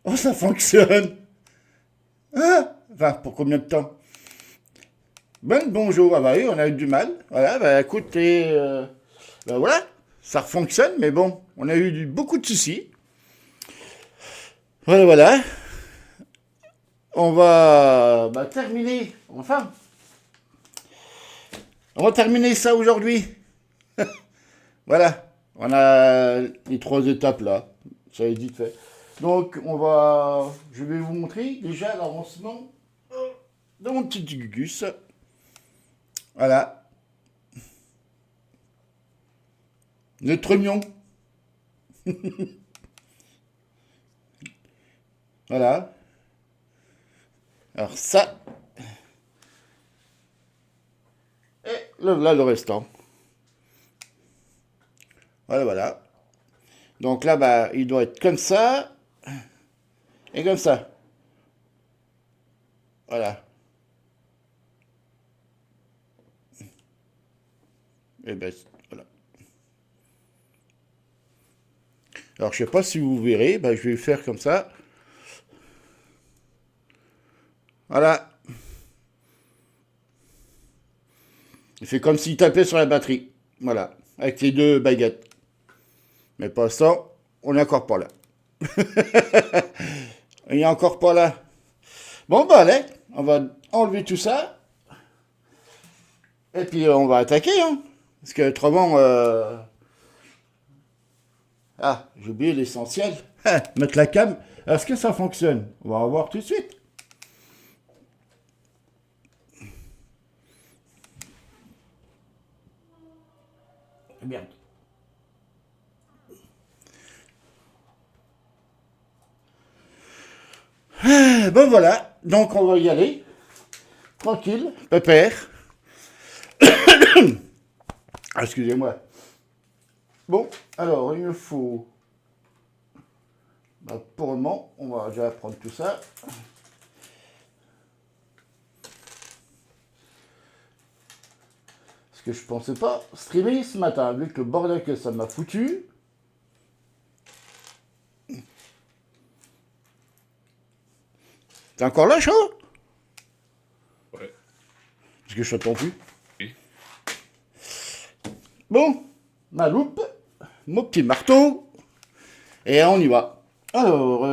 Oh, ça fonctionne. Ah, enfin, pour combien de temps? Ben, bonjour. Ah bah oui, on a eu du mal. Voilà, bah écoutez, ben voilà, ça fonctionne, mais bon, on a eu beaucoup de soucis. Voilà, voilà. On va terminer, enfin, on va terminer ça aujourd'hui. Voilà, on a les trois étapes là, ça est vite fait. Donc, je vais vous montrer déjà l'avancement de mon petit Gugus. Voilà, notre oignon. Voilà. Alors ça, et là le restant. Voilà, voilà. Donc là, bah, il doit être comme ça et comme ça. Voilà. Et ben, voilà. Alors, je sais pas si vous verrez, bah, je vais faire comme ça. Voilà. Il fait comme s'il tapait sur la batterie. Voilà. Avec les deux baguettes. Mais pour l'instant, on n'est encore pas là. Il n'est encore pas là. Bon, bah, allez, on va enlever tout ça. Et puis, on va attaquer, hein. Parce que autrement, ah, j'ai oublié l'essentiel. Mettre la cam. Est-ce que ça fonctionne? On va voir tout de suite. Merde. Ben voilà, donc on va y aller. Tranquille, pépère. Ah, excusez-moi. Bon, alors il me faut. Bah, pour le moment, on va déjà prendre tout ça. Parce que je pensais pas streamer ce matin, vu que le bordel que ça m'a foutu. T'es encore là, chaud? Ouais. Parce que je t'entends plus. Oui. Bon, ma loupe, mon petit marteau, et on y va. Alors,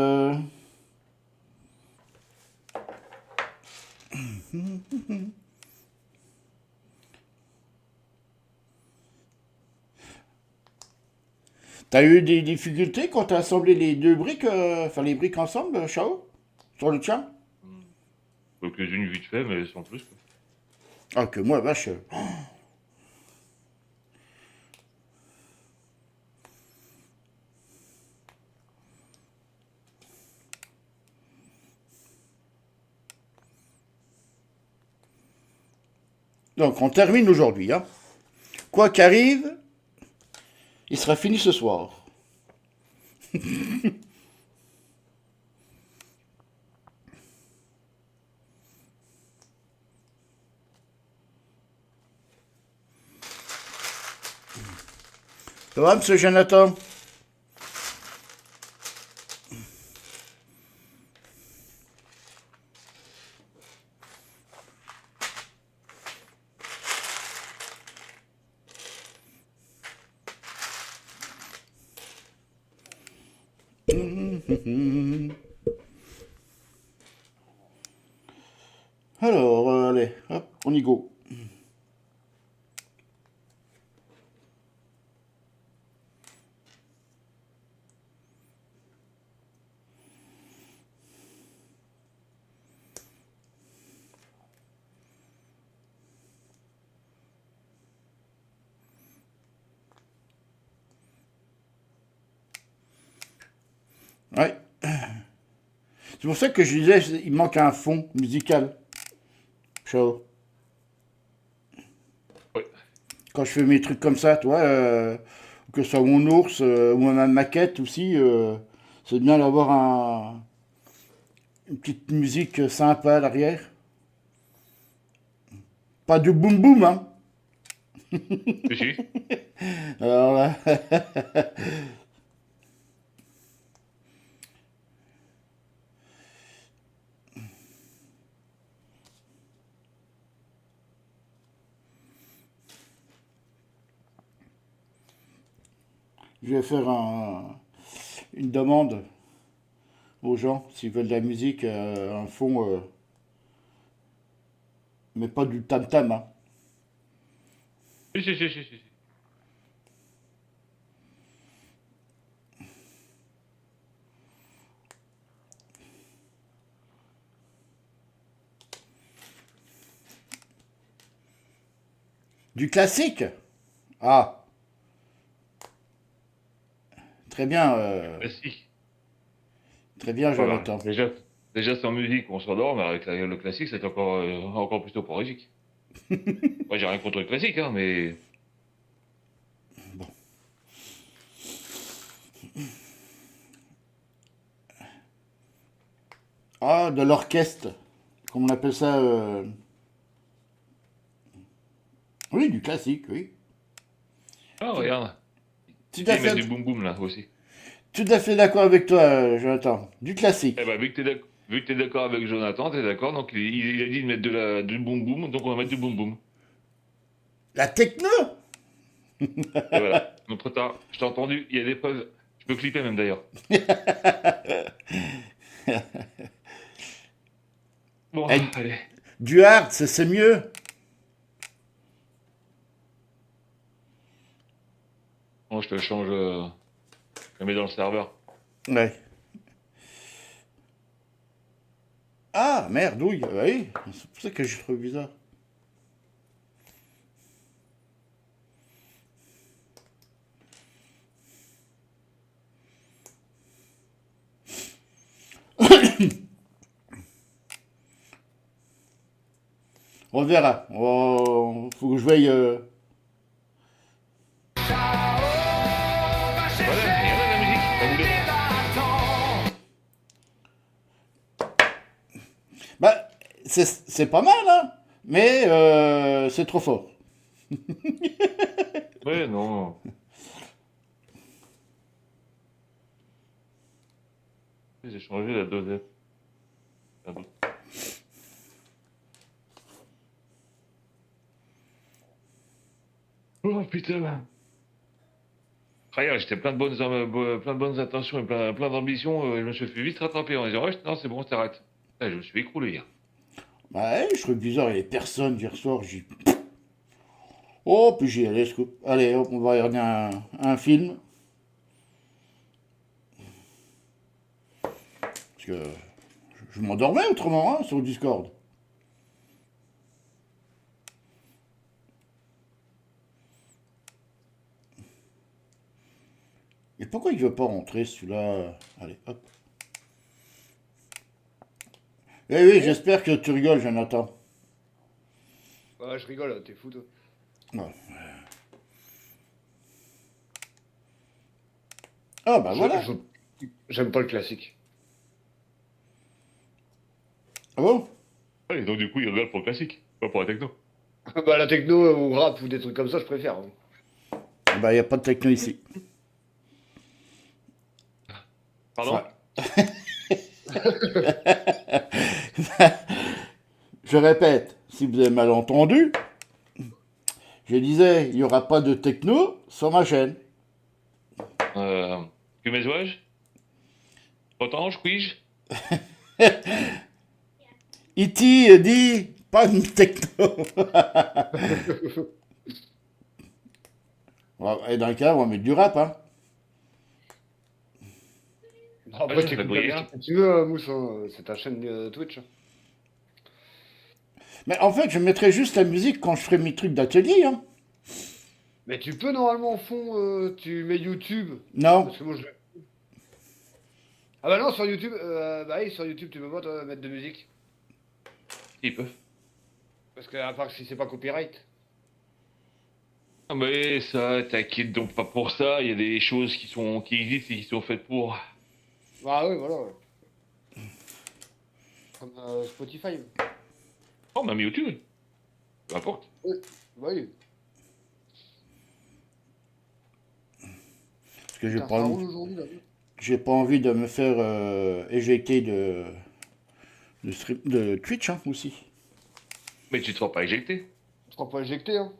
t'as eu des difficultés quand t'as assemblé les deux briques, enfin les briques ensemble, Chao? Sur le tien? Quelques-unes vite fait, mais sans plus, quoi. Ah, que moi, vache. Donc, on termine aujourd'hui, hein. Quoi qu'arrive, il sera fini ce soir. Ça va, monsieur Jonathan? Alors, allez, hop, on y go. Ouais. C'est pour ça que je disais, il manque un fond musical. Ciao. Ouais. Quand je fais mes trucs comme ça, toi, que ce soit mon ours ou ma maquette aussi, c'est bien d'avoir une petite musique sympa à l'arrière. Pas de boum boum, hein. Si, si. Alors là, Je vais faire une demande aux gens s'ils veulent de la musique, un fond, mais pas du tam-tam, hein. Si. Du classique? Ah, très bien, Classique. très bien, Voilà. Jonathan. Déjà c'est en musique, on s'endort, mais avec le classique, c'est encore plus soporifique. Moi, j'ai rien contre le classique, hein, mais. Ah, de l'orchestre, comme on appelle ça. Oui, du classique, oui. Ah, regarde. Tout Tu à sais, mettre du fait, boum boum là aussi. tout à fait d'accord avec toi, Jonathan. Du Eh classique. ben, vu que t'es d'accord avec Jonathan, t'es d'accord, donc il a dit de mettre du boum boum, donc on va mettre du boum boum. La techno? Et voilà. Donc trop tard, je t'ai entendu, il y a des preuves. Je peux clipper même d'ailleurs. Bon, Eh, allez. du hard, c'est mieux. Bon, je te change. Je le mets dans le serveur. Ouais. Ah, merde, oui, oui. C'est pour ça que je trouve bizarre. On verra. Faut que je veille. Voilà, il y en a de la musique. T'as voulu. Bah, c'est pas mal, hein. Mais c'est trop fort. Ouais, non. J'ai changé la dosette. Pardon. Oh putain. Regarde, j'étais plein de bonnes intentions et plein d'ambitions. Je me suis fait vite rattraper en disant, ouais, non, c'est bon, t'arrêtes. Je me suis écroulé hier. Bah, ouais, je trouve bizarre. Il y avait personne hier soir. Oh, puis j'y allais. Allez, hop, on va regarder un film. Parce que je m'endormais autrement, hein, sur Discord. Et pourquoi il veut pas rentrer celui-là? Allez, hop. Eh oui, Ouais, j'espère que tu rigoles, Jonathan. ouais, je rigole, t'es fou toi. Ouais. Ah, bah Je, voilà. je, j'aime pas le classique. Ah bon? Ouais, donc du coup, il regarde pour le classique, pas pour la techno. Bah la techno ou rap ou des trucs comme ça, je préfère, hein. Bah, il n'y a pas de techno ici. Pardon? Enfin, je répète, si vous avez mal entendu, je disais, il n'y aura pas de techno sur ma chaîne. Que mes ouages? Otange, puis-je? E.T. dit, pas de techno. Et dans le cas, on va mettre du rap, hein. Ah, Après, je la t'écoutes la grille, hein. musique que tu veux, Mousse, hein. C'est ta chaîne Twitch. Mais en fait, je mettrai juste la musique quand je ferai mes trucs d'atelier, hein. Mais tu peux normalement au fond, tu mets YouTube. Non. Parce que moi je. Ah bah non, sur YouTube, bah oui, sur YouTube, tu peux pas toi, mettre de musique. Ils peuvent. Parce que à part si c'est pas copyright. Ah, mais ça, t'inquiète donc pas pour ça. Il y a des choses qui existent et qui sont faites pour. Ah oui, voilà. Comme Spotify. Oh, même YouTube. Peu importe. Oui, bah oui. Parce que Putain, ça roule aujourd'hui là. j'ai pas envie de me faire éjecter de Twitch, hein, aussi. Mais tu te feras pas éjecter. Tu seras pas éjecté, hein.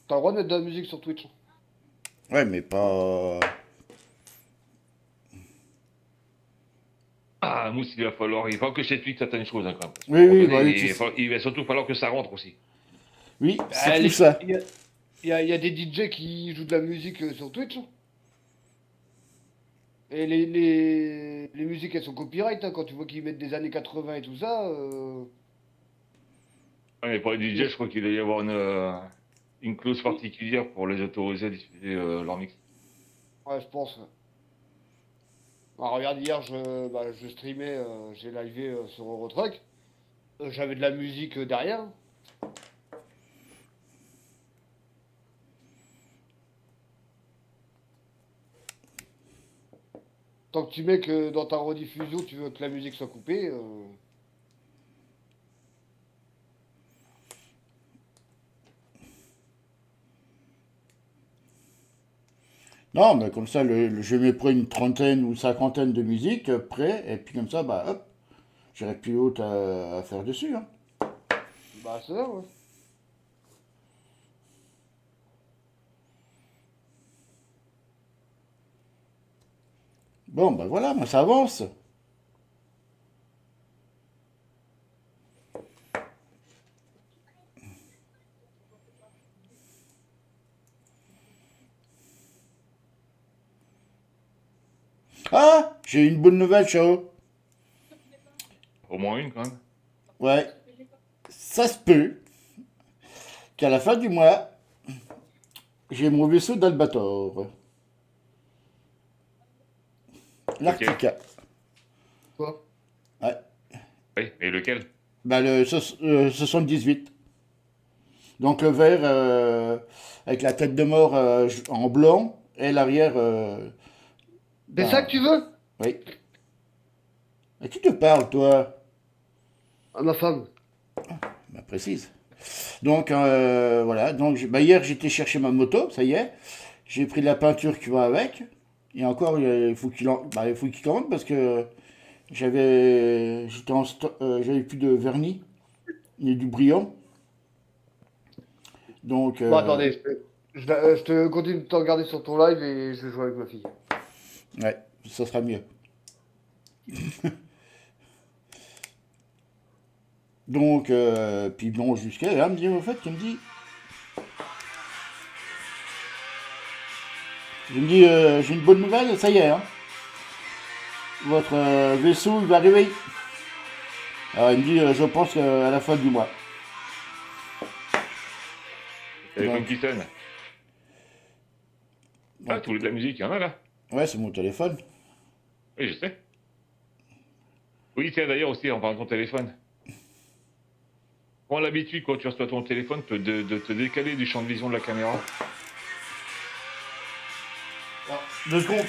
T'as le droit de mettre de la musique sur Twitch. Ouais, mais pas. Ah, Mousse, il va que je t'explique certaines choses, hein, quand même. Oui, À un moment oui, donné, bah oui, il va surtout falloir que ça rentre aussi. oui, Bah, surtout ça. il y a des DJ qui jouent de la musique sur Twitch, hein. Et les musiques, elles sont copyright, hein, quand tu vois qu'ils mettent des années 80 et tout ça. Ouais, mais pour les DJ, je crois qu'il doit y avoir une clause particulière pour les autoriser à diffuser leur mix. Ouais, je pense. Ouais. Bah, regarde, hier, je streamais, j'ai livé sur Eurotruck. J'avais de la musique derrière. Tant que tu mets que dans ta rediffusion, tu veux que la musique soit coupée. Non, mais comme ça, je mets près une trentaine ou cinquantaine de musiques prêts, et puis comme ça, bah hop, j'aurais plus haute à faire dessus. Hein. Bah, c'est ça, ouais. Bon, bah voilà, moi ça avance. Ah, j'ai une bonne nouvelle, Chao. Au moins une, quand même. Ouais, ça se peut qu'à la fin du mois, j'ai mon vaisseau d'Albator, Lequel? l'Arctica. Quoi? Ouais, Oui, mais lequel? bah le 78. Donc le vert avec la tête de mort en blanc et l'arrière, C'est ça que ben, tu veux? oui. À qui te parle, toi? À ma femme. Bah, précise. Donc voilà, donc bah, hier j'étais chercher ma moto, ça y est. J'ai pris de la peinture qui va avec. Et encore, il faut il faut qu'il commande parce que j'avais plus de vernis ni du brillant. Donc Bon, attendez, je te continue de te regarder sur ton live et je vais jouer avec ma fille. ouais, ça sera mieux. Donc puis bon jusqu'à là, elle me dit au fait, j'ai une bonne nouvelle, ça y est, hein. Votre vaisseau il va arriver. Alors il me dit je pense à la fin du mois. Le téléphone Donc qui sonne. Ah, donc tu voulais de la musique, il y en a là. ouais, c'est mon téléphone. Oui, je sais. Oui, tiens, d'ailleurs aussi, en parlant de ton téléphone. Prends l'habitude, quand tu reçois ton téléphone, de te décaler du champ de vision de la caméra. Ah, 2 secondes.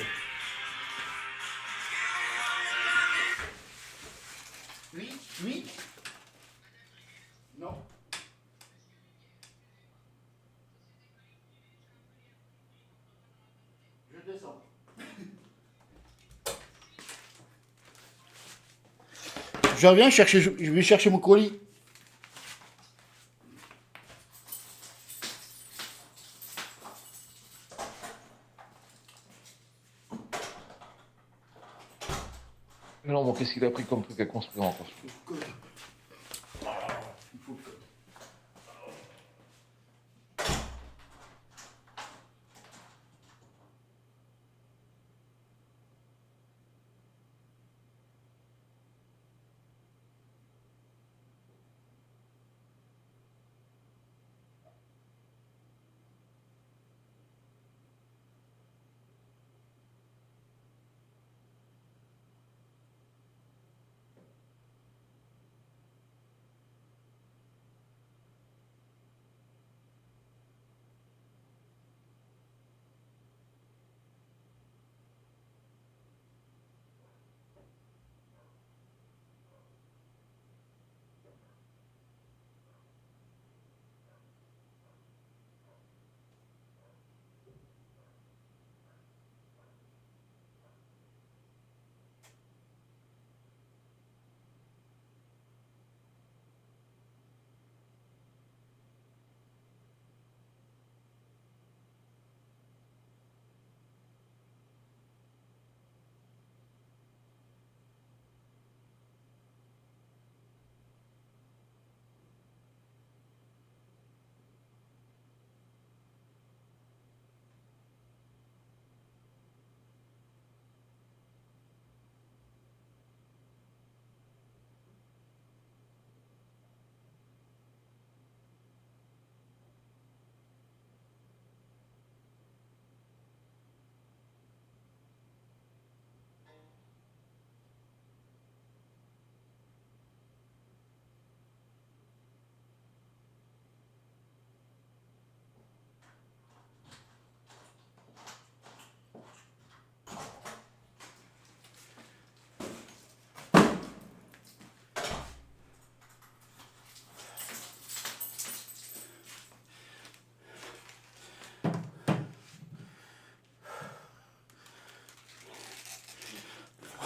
Oui, oui. Non. Je descends. Je reviens chercher, je vais chercher mon colis. Mais non, bon, qu'est-ce qu'il a pris comme truc à construire encore?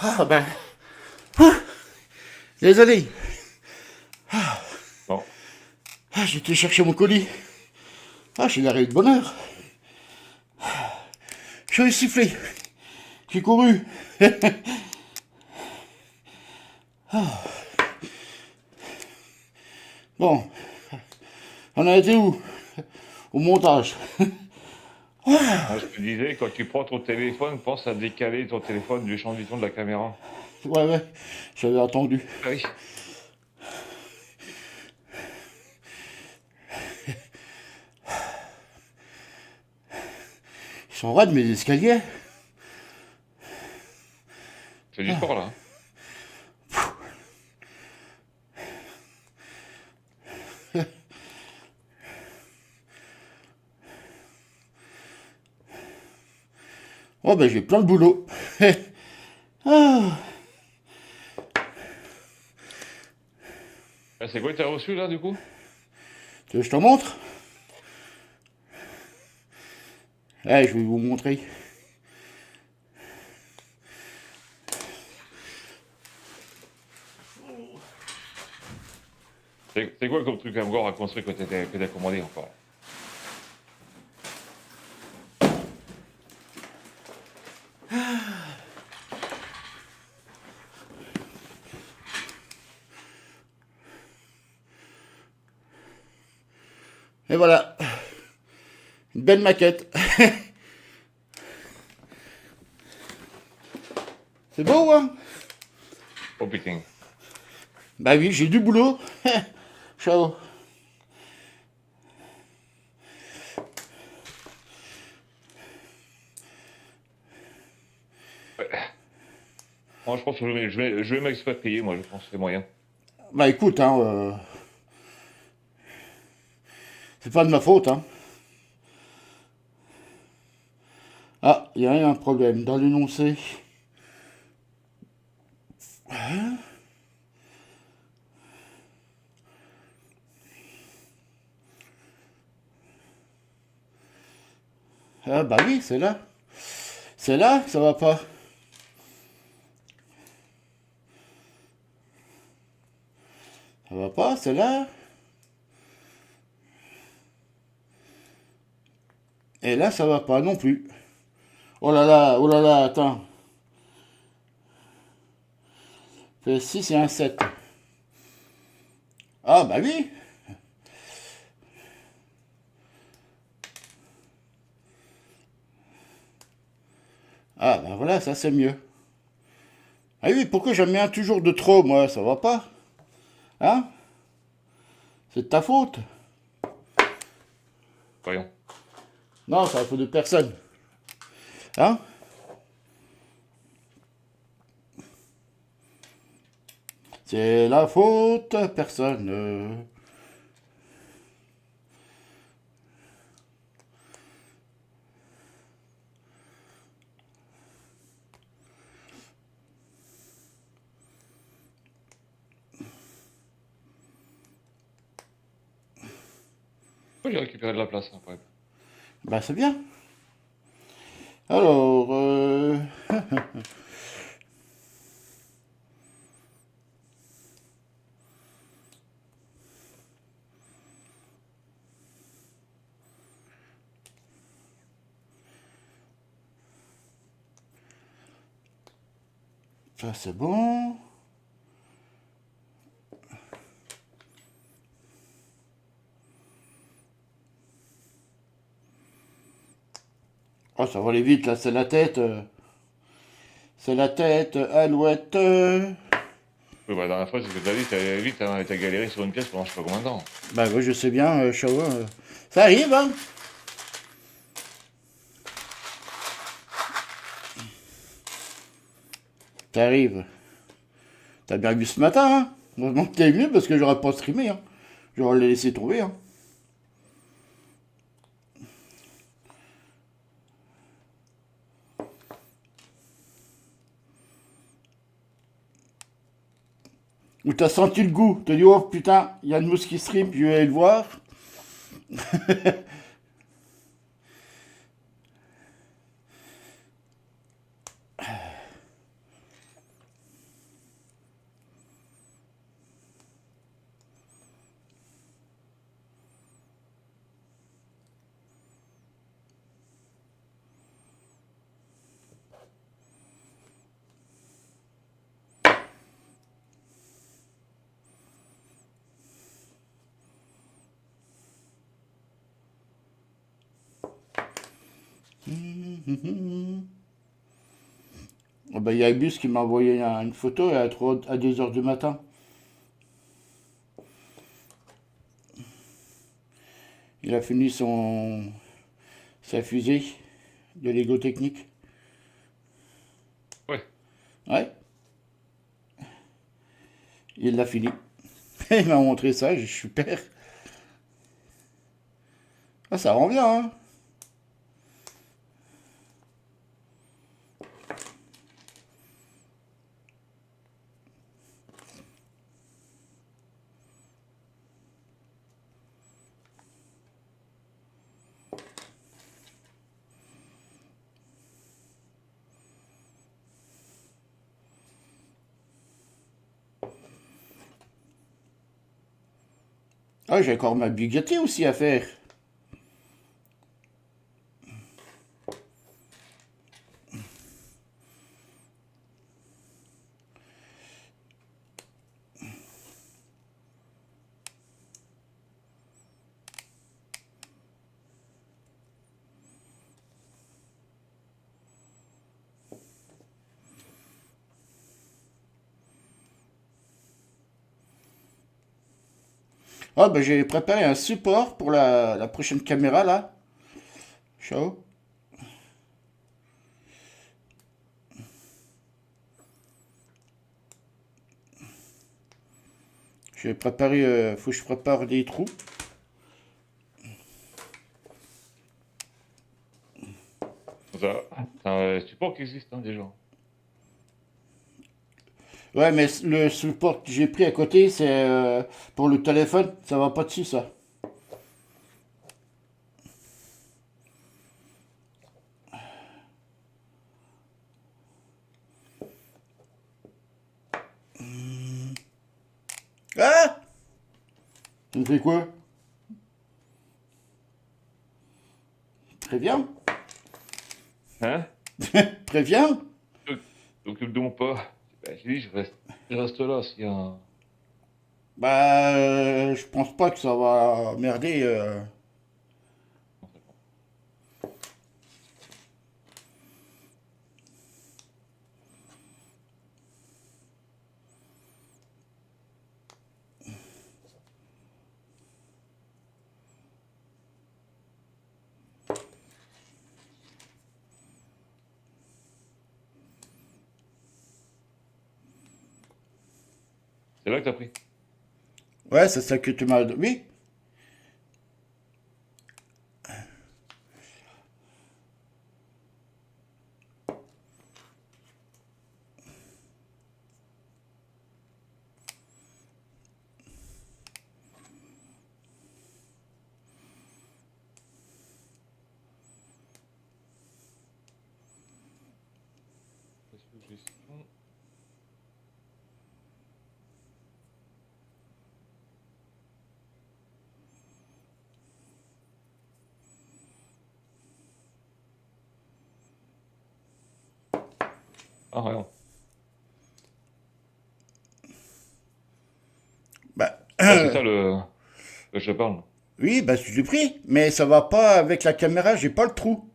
Ah ben. Désolé. Bon. Ah, j'ai été chercher mon colis. Ah, j'ai l'arrêt de bonheur. Je suis sifflé. J'ai couru. Bon. On a été où? Au montage. Moi, je te disais, quand tu prends ton téléphone, pense à décaler ton téléphone du champ de vision de la caméra. Ouais, j'avais attendu. Ah oui. Ils sont raides mes escaliers. C'est du sport, là. Hein. Oh ben j'ai plein de boulot. Ah. Ah, c'est quoi que t'as reçu, là, du coup? Tu veux que je te montre? Allez, je vais vous montrer. C'est quoi comme truc encore à construire que t'as commandé encore? Et voilà. Une belle maquette. C'est beau, hein? Oh putain. Bah oui, j'ai du boulot. Ciao. Moi, je pense que je vais m'expatrier, moi, je pense que c'est moyen. Bah écoute, hein, c'est pas de ma faute, hein. Ah, il y a un problème dans l'énoncé. Ah bah oui, c'est là. C'est là que ça va pas. Ça va pas, c'est là. Et là, ça va pas non plus. Oh là là, attends. Fait 6 et un 7. Ah bah oui. Ah bah voilà, ça c'est mieux. Ah oui, pourquoi j'en mets un toujours de trop, moi? Ça va pas? Hein? C'est de ta faute? Voyons. Non, c'est la faute de personne. Hein? C'est la faute de personne. Pourquoi j'ai récupéré de la place, hein, quand même. Bah c'est bien. Alors, ça c'est bon. Oh, ça va aller vite, là, c'est la tête. C'est la tête, alouette. Oui, bah, la dernière fois, c'est ce que t'as dit, t'as galéré sur une pièce pendant je sais pas combien de temps. Bah oui, je sais bien, Shawa. Ça arrive, hein? Ça arrive. T'as bien vu ce matin, hein? Heureusement que t'es venu parce que j'aurais pas streamé, hein. J'aurais laissé tomber, hein. Ou t'as senti le goût, t'as dit oh putain, il y a une mousse qui stream, je vais aller le voir. Oh bah, il y a Bus qui m'a envoyé une photo à 2 heures du matin. Il a fini sa fusée de Lego Technique. Ouais. Ouais, il l'a fini. Il m'a montré ça, j'ai super. Ah, ça rend bien, hein. Ah, j'ai encore ma Bugatti aussi à faire. Ah, bah, j'ai préparé un support pour la prochaine caméra, là. Ciao. J'ai préparé, faut que je prépare des trous. C'est un support qui existe hein, déjà. Ouais, mais le support que j'ai pris à côté, c'est pour le téléphone. Ça va pas dessus, ça. Ah! Tu me fais quoi? Préviens. Hein? Préviens. T'occupes donc pas. Ben, j'ai dit, je reste là s'il y a un. Bah, je pense pas que ça va merder. C'est là que t'as pris. Ouais, c'est ça que tu m'as... Oui. Suggestion. Ah, rien. Bah, Ouais, c'est ça que je te parle. oui, bah, je l'ai pris. Mais ça va pas avec la caméra, j'ai pas le trou.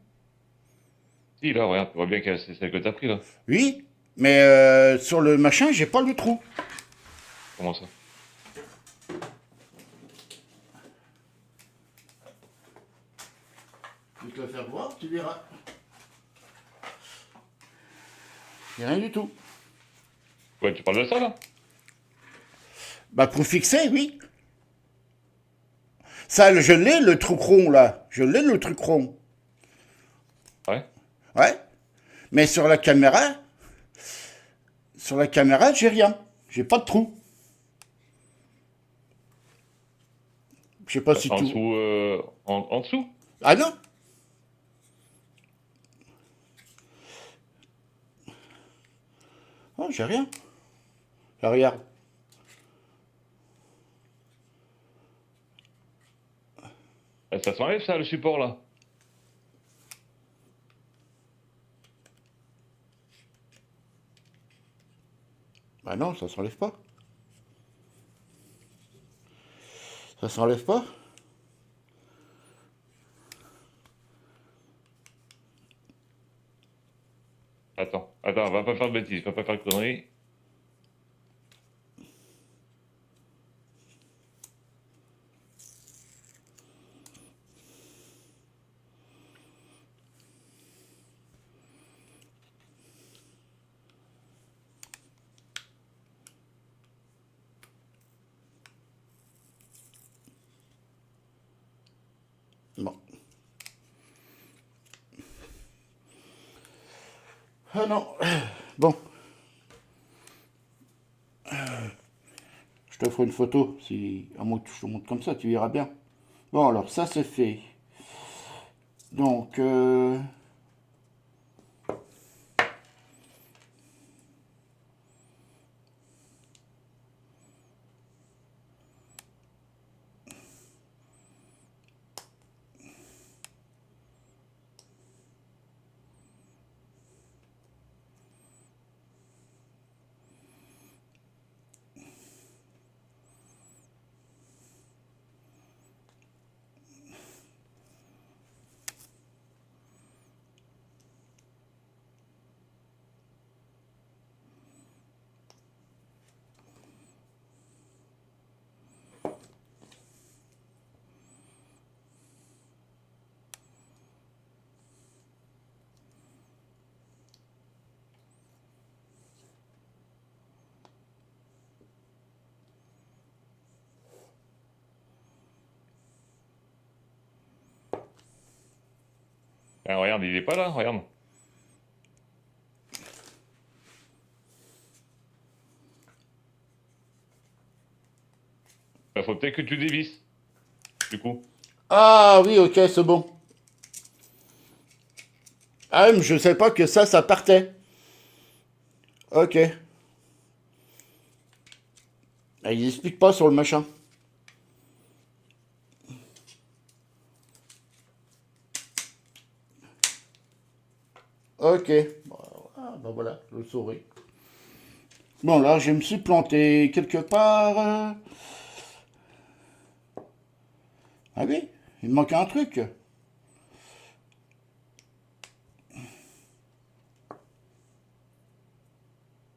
Si, là, regarde, tu vois bien que c'est celle que t'as pris, là. Oui, mais sur le machin, j'ai pas le trou. Comment ça? Je vais te le faire voir, tu verras. J'ai rien du tout. Ouais, tu parles de ça, là? Bah, pour fixer, oui. Ça, je l'ai, le truc rond, là. Je l'ai, le truc rond. Ouais. Ouais. Mais sur la caméra, j'ai rien. J'ai pas de trou. Je sais pas si En tout. dessous, en dessous? Ah non? Oh, j'ai rien. Là, regarde. Ça s'enlève, ça, le support, là. Bah non, ça s'enlève pas. Ça s'enlève pas. Attends, va pas faire de bêtises, va pas faire de conneries. Bon. Ah non. Bon. Je te ferai une photo, si à moins que je te montre comme ça, tu verras bien. Bon, alors ça c'est fait. Donc, Ah, regarde, il est pas là, regarde. Bah, faut peut-être que tu dévisses, du coup. ah oui, ok, c'est bon. Ah, mais je sais pas que ça partait. Ok. Ah, il explique pas sur le machin. Ok. Ah, bah voilà, je le saurai. Bon, là, je me suis planté quelque part. Ah oui, il me manque un truc.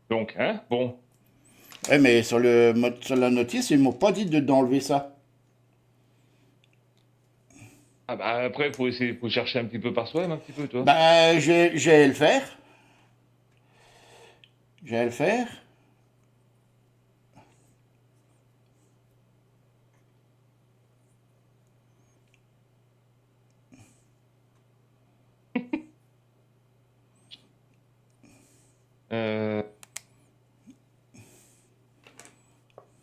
Donc, hein, bon. Eh, mais sur la notice, ils m'ont pas dit d'enlever ça. Ah bah après, faut essayer, faut chercher un petit peu par soi-même, un petit peu, toi. Bah, j'ai le faire. J'ai le faire. Euh,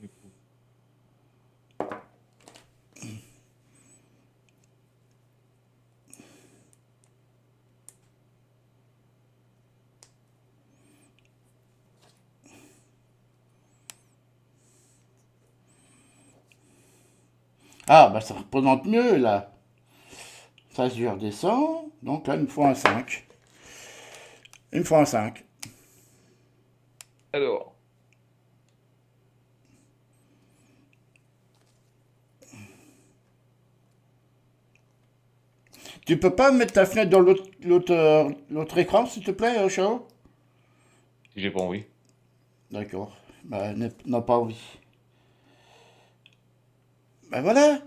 du coup. Ah, bah ça représente mieux, là. Ça, je redescends. Donc là, il me faut un 5. Il me faut un 5. Alors, Tu peux pas mettre ta fenêtre dans l'autre écran, s'il te plaît, Chao? si j'ai pas envie. D'accord. Bah, n'a pas envie. Bah voilà.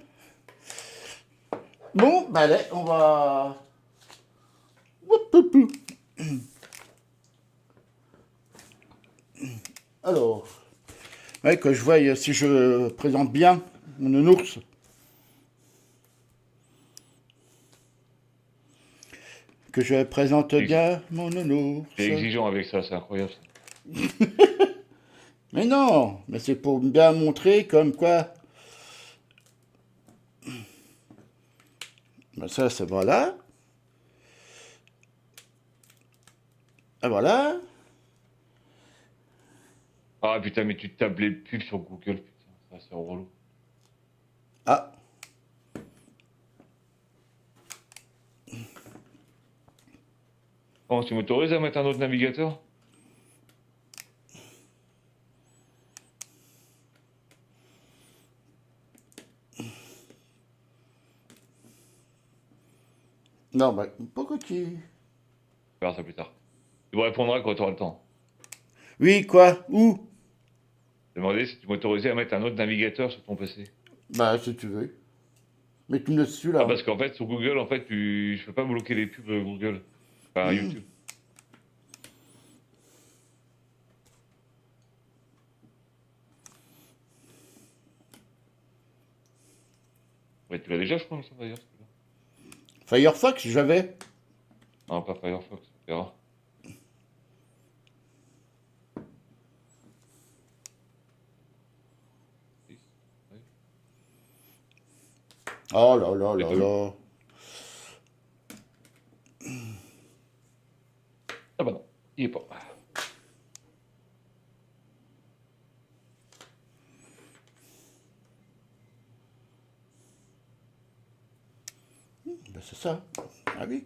Bon, bah allez, on va... Oup, oup, oup. Alors, ouais, que je vois si je présente bien mon nounours. Que je présente Ex- bien mon C'est nounours. exigeant avec ça, c'est incroyable. Ça. Mais non, mais c'est pour bien montrer comme quoi. Ben ça, c'est voilà. Et voilà. Ah putain, mais tu tapes les pubs sur Google, putain, ça c'est relou. Ah, Bon, tu m'autorises à mettre un autre navigateur? non, bah, pourquoi qui... On verra ça plus tard. Tu me répondras quand tu auras le temps. Oui, quoi? Où? Je me demandais si tu m'autorisais à mettre un autre navigateur sur ton PC. Bah, si tu veux. Mais tu me laisses celui-là. Ah, Hein. parce qu'en fait, sur Google, en fait, je peux pas bloquer les pubs Google. Enfin, YouTube. Ouais, tu l'as déjà, je crois, ça, d'ailleurs. Celui-là. Firefox, j'avais. Non, pas Firefox, on verra. Ouais. Oh là là C'est là tout. là. Ah bah non, il est pas. Bah, c'est ça. Ah oui.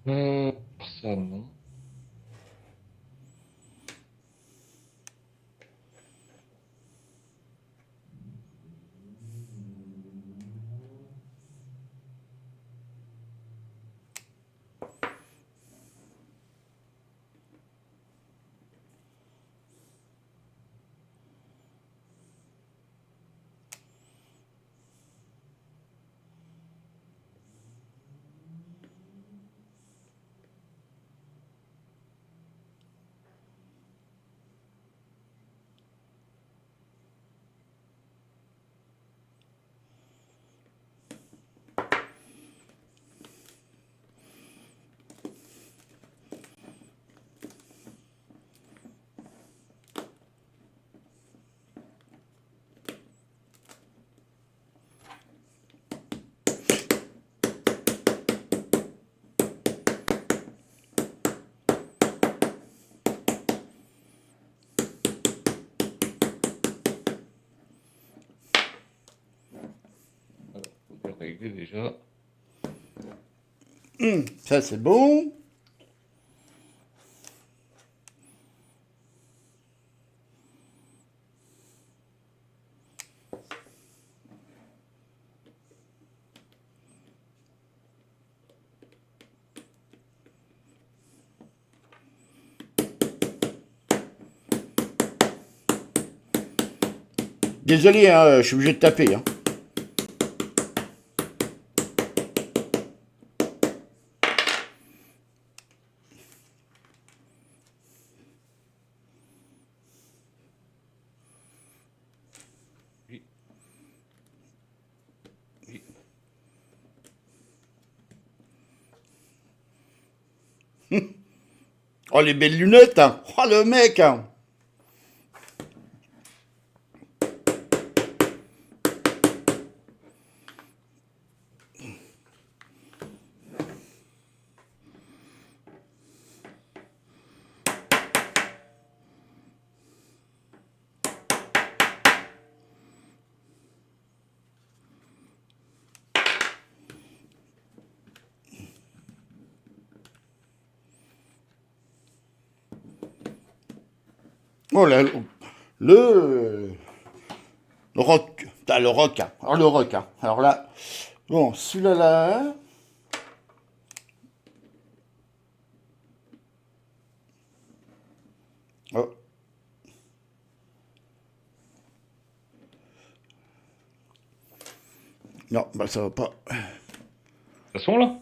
Ça, non. Alors, faut bien régler déjà. Ça, c'est bon. Désolé, hein, je suis obligé de taper. Hein. Oui, oui. Oh, les belles lunettes. Hein. Oh, le mec. Hein. Oh là, le rock. T'as le rock. Hein. Alors, le rock. Hein. Alors là, bon, celui-là, là. Oh. Non, bah ça va pas. Ça son là?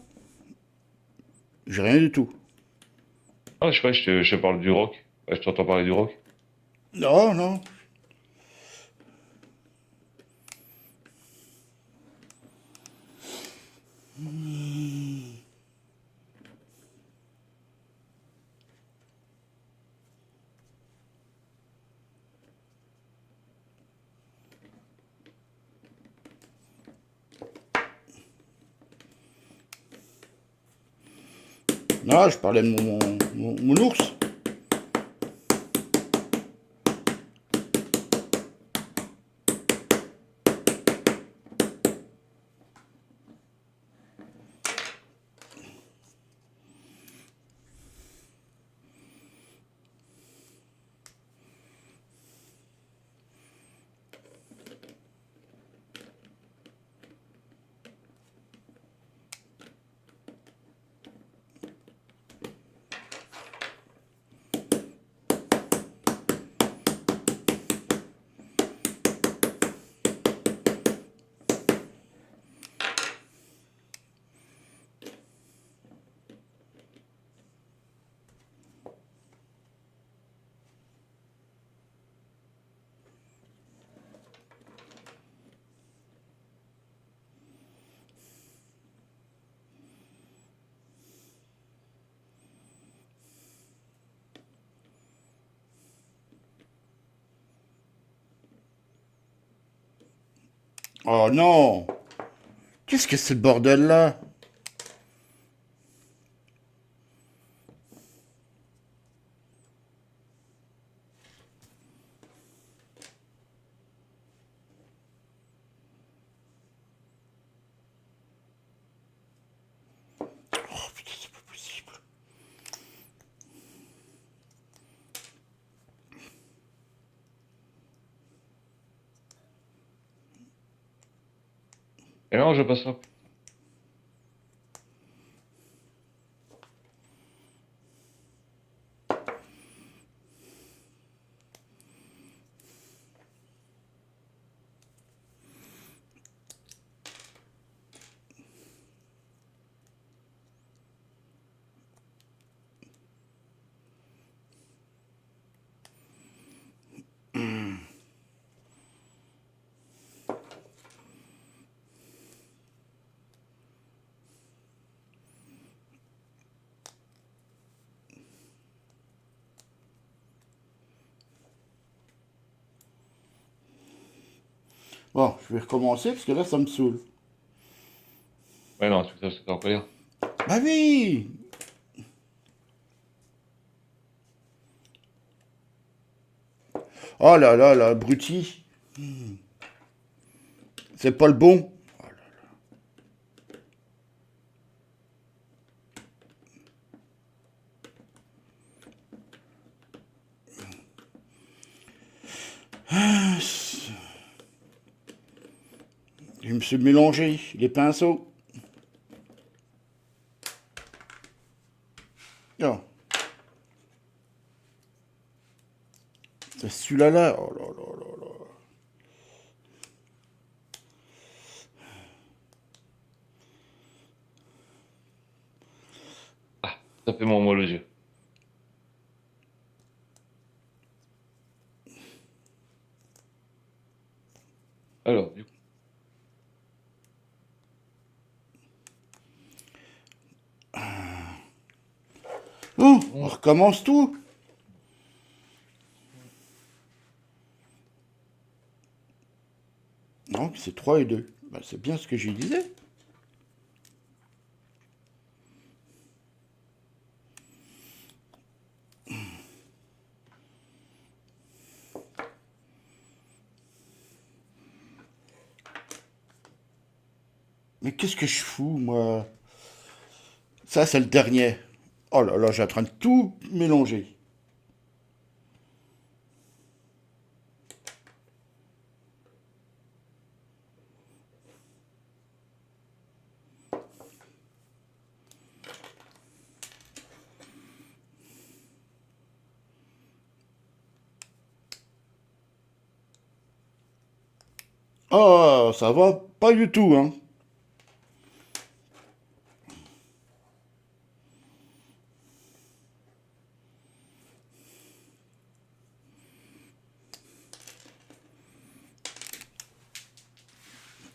J'ai rien du tout. Ah, je sais pas, je te parle du rock. Ouais, je t'entends parler du rock. Non, non. Non, je parlais de mon ours. Oh non! Qu'est-ce que c'est le bordel là? Oh putain, c'est pas possible. Et non, je passe pas. Bon, je vais recommencer parce que là, ça me saoule. Ouais, non, tout ça, c'est encore pire. Bah oui! Oh là là là, abruti. C'est pas le bon. Je me suis mélangé les pinceaux. Non. C'est celui-là là. Oh là là là là. Ah, ça fait mon mal aux yeux. Alors, du coup. Oh, on recommence tout. Non, c'est 3 et 2. Bah, c'est bien ce que je disais. Mais qu'est-ce que je fous, moi? Ça, c'est le dernier. Oh là là, j'ai en train de tout mélanger. Oh, ça va pas du tout, hein.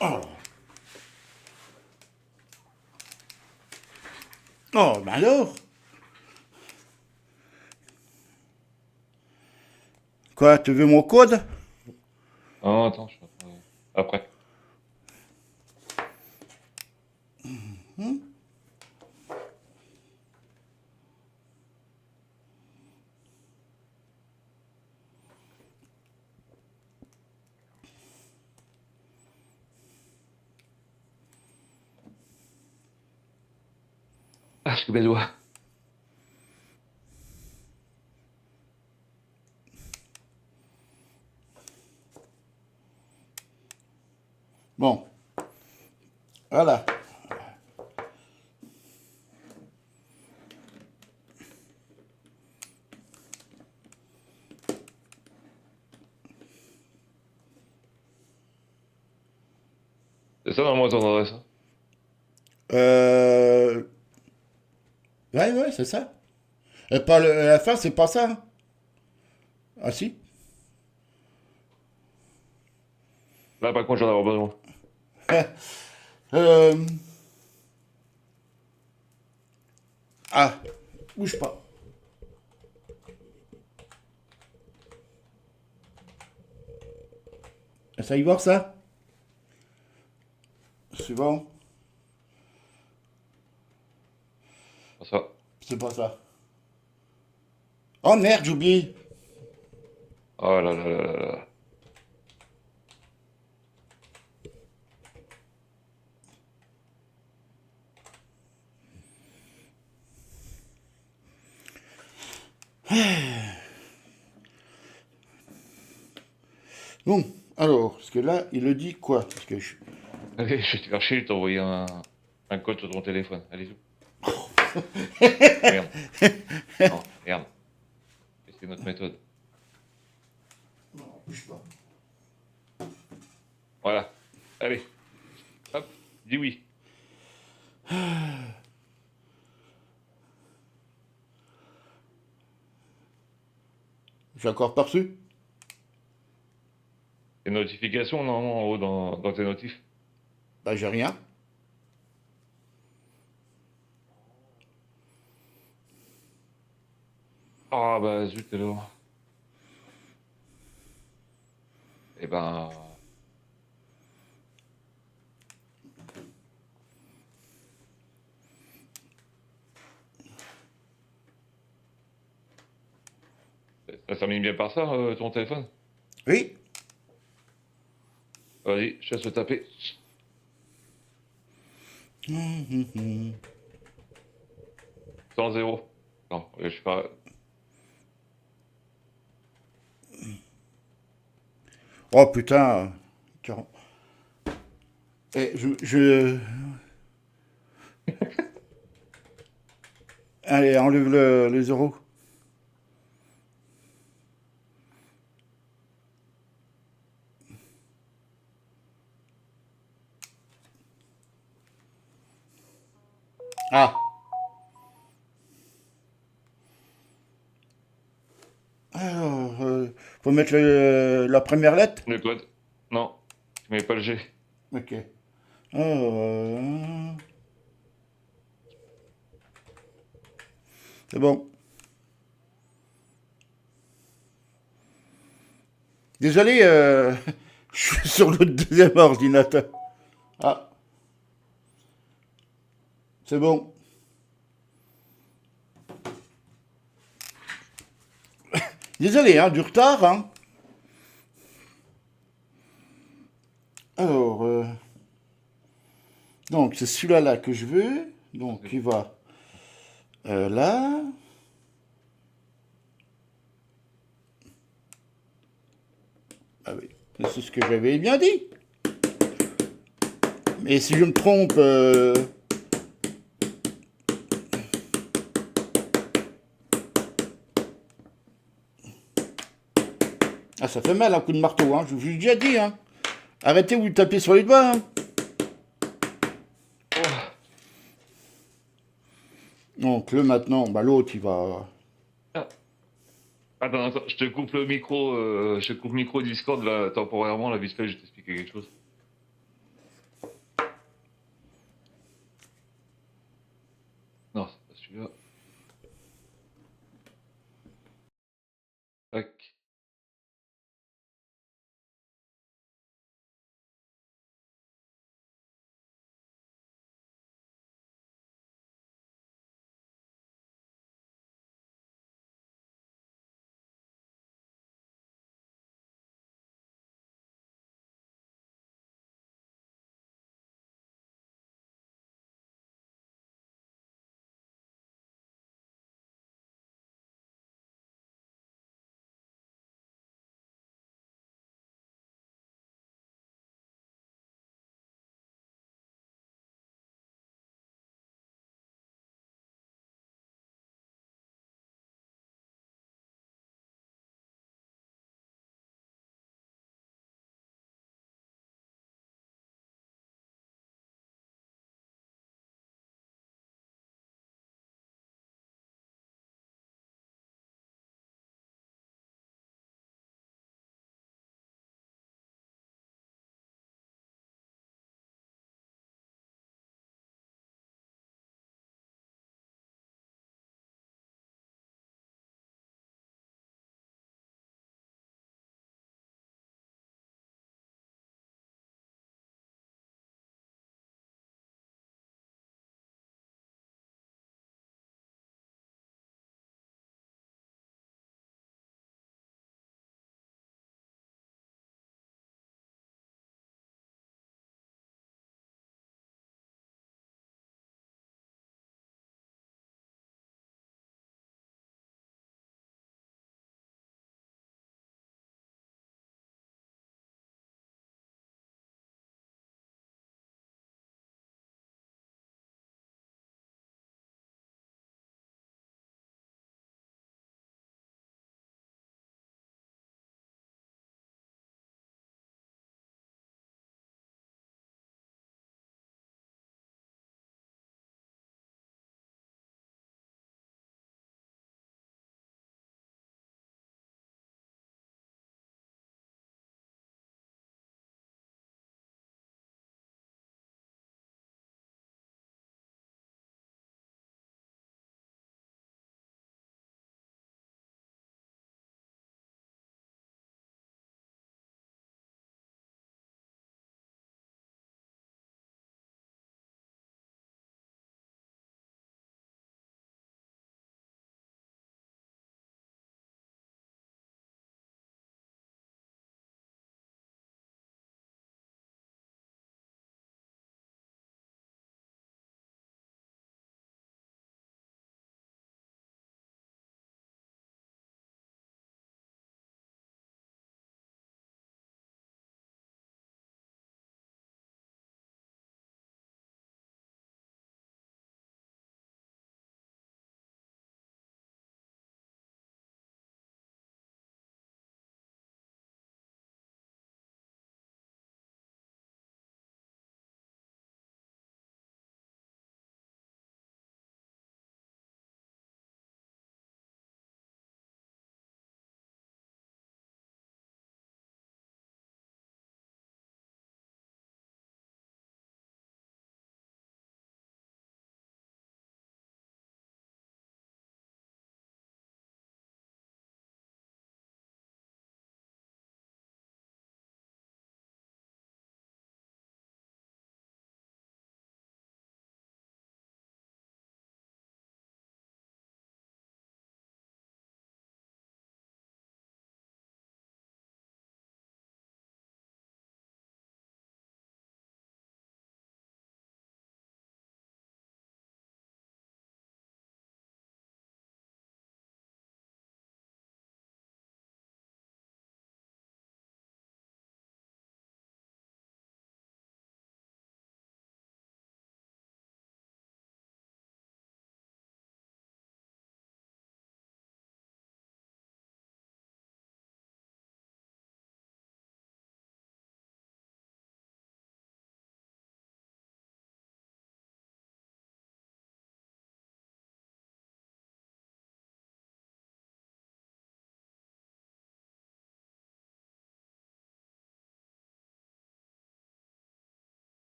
Oh, oh, ben alors? Quoi, tu veux mon code? Non, attends, je suis après. Ah, je coupe les doigts. Bon, voilà. C'est ça, normalement, t'entendrais ça. Euh... Ouais, ouais, c'est ça. Et pas la fin, c'est pas ça, hein. Ah si? Là, par contre, j'en ai besoin. Euh... Ah, bouge pas. Essaye voir ça. suivant. Ça. C'est pas ça. Oh merde, j'ai oublié. Oh là là là là là. Bon, alors, parce que là, il le dit quoi? Parce que je... Allez, je vais te faire chier, t'as envoyé un code sur ton téléphone. Allez, zou. Merde. Non, merde. C'est notre méthode. Non, bouge pas. Voilà. Allez. Hop. Dis oui. J'ai encore pas reçu? Tes notifications, normalement, en haut dans tes notifs. Bah, j'ai rien. Ah bah zut alors. Eh ben. Ça se termine bien par ça, ton téléphone? Oui? Vas-y, je te laisse le taper. Hum. 100-0. Non, je suis pas. Oh putain. 40. Eh, Allez, enlève les euros. Ah. Alors, faut mettre la première lettre? Le code? Non, tu mets pas le G. Ok. Alors, c'est bon. Désolé, je suis sur le deuxième ordinateur. Ah, c'est bon. Désolé, hein, du retard, hein. Alors, donc c'est celui-là là que je veux. Donc il va là. Ah oui, c'est ce que j'avais bien dit. Mais si je me trompe, ah ça fait mal un coup de marteau, hein. Je vous ai déjà dit, hein. Arrêtez vous de taper sur les doigts, hein. Oh. Donc le maintenant, bah l'autre il va. Ah. Attends, je te coupe le micro, je te coupe le micro Discord là, temporairement, là, vite fait, je vais t'expliquer quelque chose. Non, c'est pas celui-là. Tac.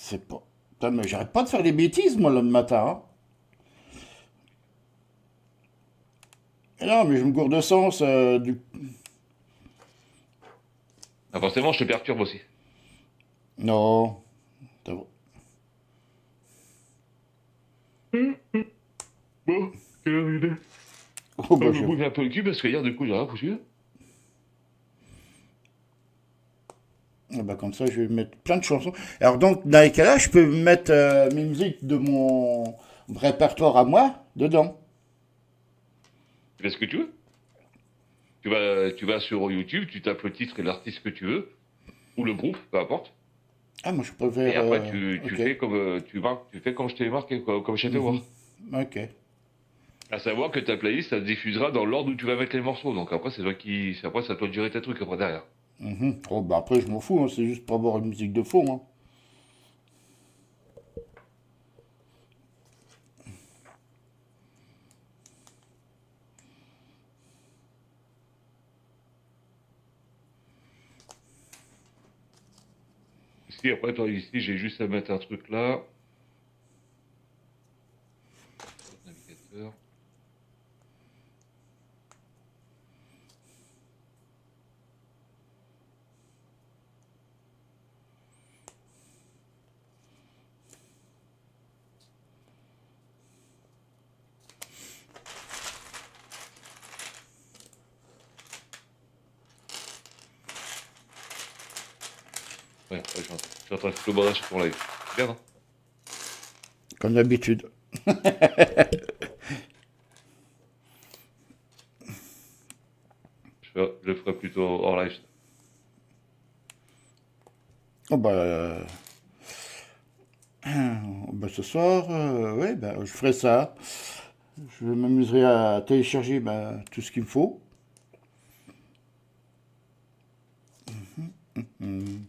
C'est pas... Putain, mais j'arrête pas de faire des bêtises, moi, le matin. Hein. Et non, mais je me gourde de sens. Ah, forcément, je te perturbe aussi. Non. Ça va. Bon, quelle heure il est? Oh, Je bah, me bouge un peu le cul parce que hier, du coup, j'ai rien foutu. Ah bah, comme ça, je vais mettre plein de chansons. Alors, donc, dans les cas-là, je peux mettre mes musiques de mon répertoire à moi dedans. Tu fais ce que tu veux. Tu vas sur YouTube, tu tapes le titre et l'artiste que tu veux, ou le groupe, peu importe. Ah, moi, je Et préfère... après, tu ok. fais comme tu fais comme je t'ai marqué, comme je t'ai fait Mhm. voir. Ok. À savoir que ta playlist, ça se diffusera dans l'ordre où tu vas mettre les morceaux. Donc après, après, ça doit durer tes trucs après derrière. Mhm. Oh, bah, après, je m'en fous. Hein, c'est juste pour avoir une musique de fond. Hein. Ici, après, toi, ici, j'ai juste à mettre un truc là. Navigateur. Ouais, après, je suis en train de foutre le bordage sur ton live. Bien, hein. Comme d'habitude. Je le ferai plutôt hors live. Oh, bah, ce soir, ouais, bah, je ferai ça. Je m'amuserai à télécharger bah, tout ce qu'il me faut. Hmm.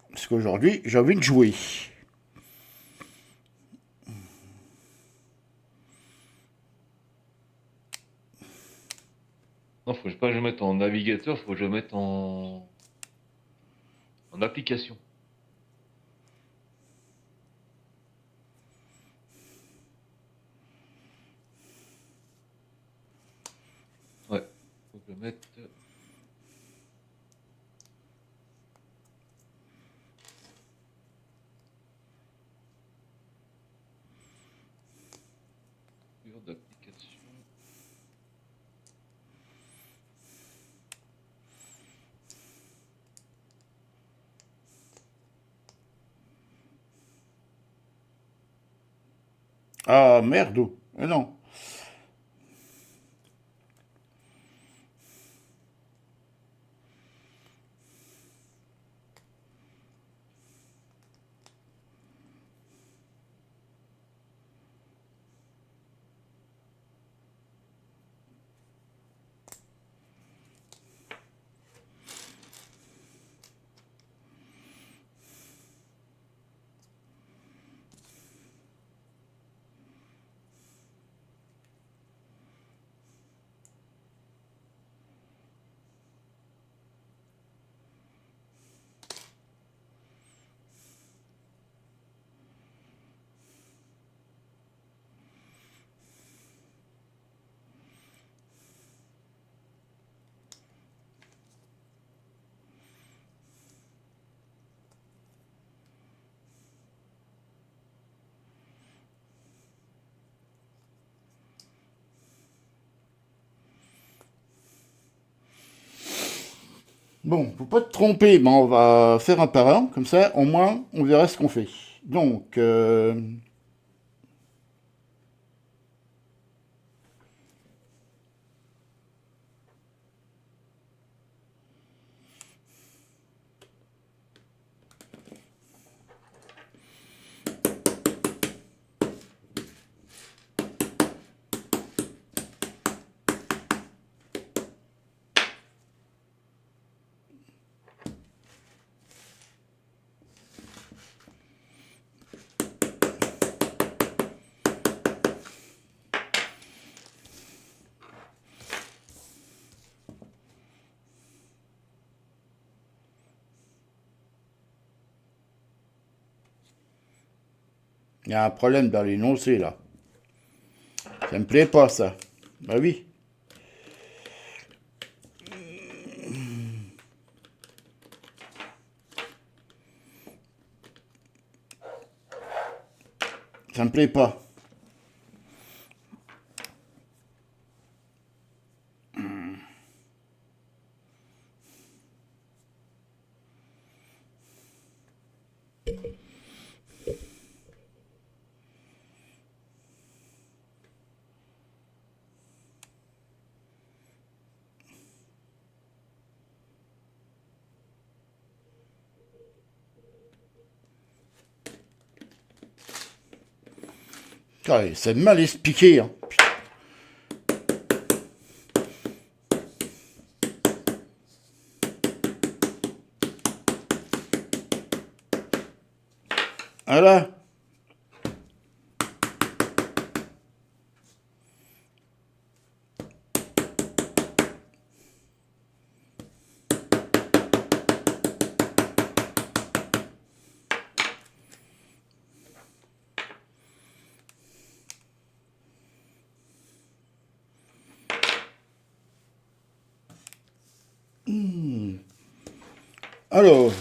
Parce qu'aujourd'hui, j'ai envie de jouer. Non, faut pas que je mette en navigateur, faut que je mette en application. Ouais, faut que je mette. D'application. Ah, merde. Non. Bon, faut pas te tromper, mais on va faire un par un, comme ça, au moins, on verra ce qu'on fait. Donc, Il y a un problème dans l'énoncé, là. Ça me plaît pas, ça. Bah oui. Ça me plaît pas. Ah, c'est mal expliqué, hein. Voilà. Alors, on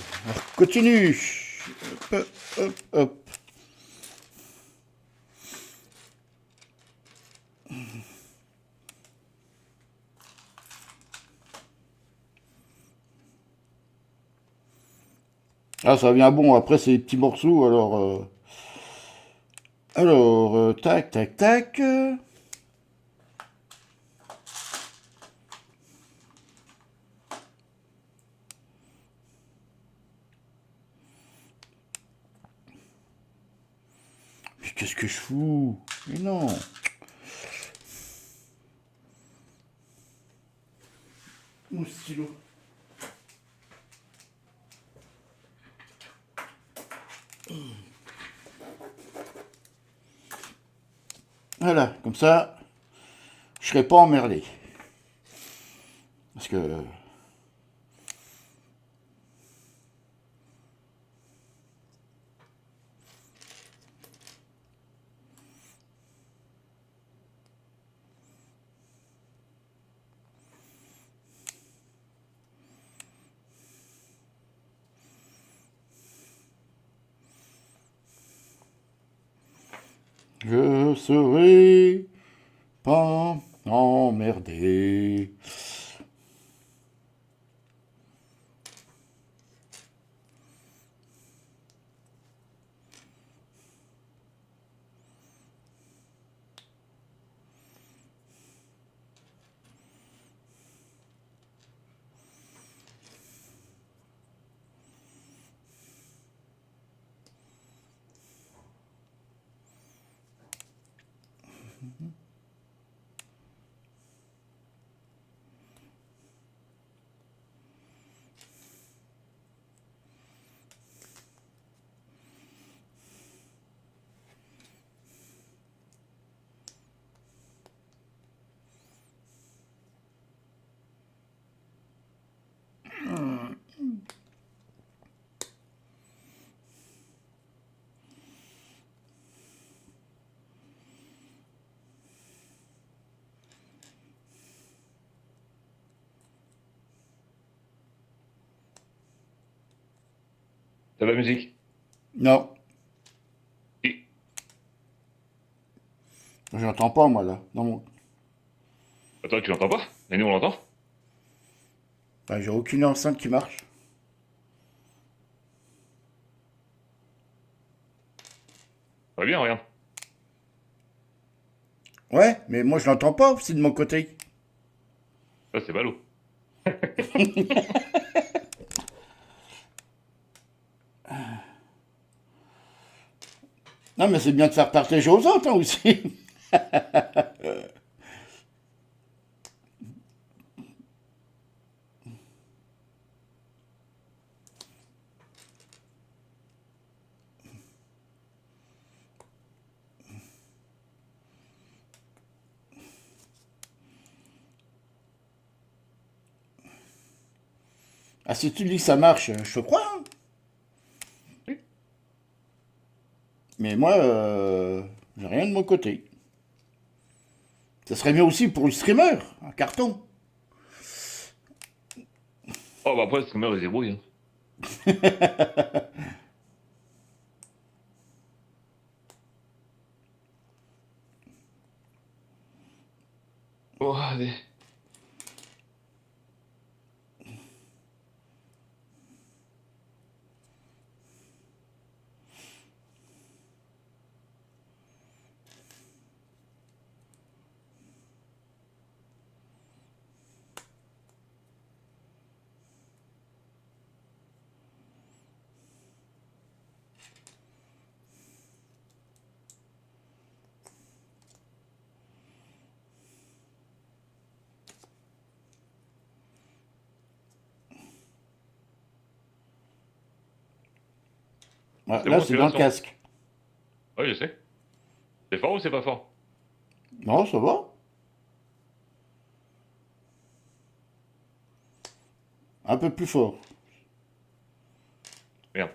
continue. Hop, hop, hop. Ah, ça vient bon. Après, c'est des petits morceaux. Tac, tac, tac. Mais qu'est-ce que je fous? Mais non. Mon stylo. Voilà, comme ça, je serai pas emmerdé. Parce que... je serai pas emmerdé. T'as la musique? Non, Oui. j'entends pas, moi, là. Dans mon... Attends, tu l'entends pas? Mais nous, on l'entend? Enfin, j'ai aucune enceinte qui marche. Très bien, regarde. Ouais, mais moi, je l'entends pas aussi de mon côté. Ça, c'est ballot. Non, mais c'est bien de faire partager aux autres, hein, aussi. Ah, si tu dis que ça marche, je te crois, hein. Oui. Mais moi, j'ai rien de mon côté. Ça serait mieux aussi pour le streamer, un carton. Oh, bah après, le streamer, il se débrouille. Hein. Oh, allez. Ouais, C'est là, bon, c'est tu dans l'as le son. casque. Oui, je sais. C'est fort ou c'est pas fort? Non, ça va. Un peu plus fort. Merde.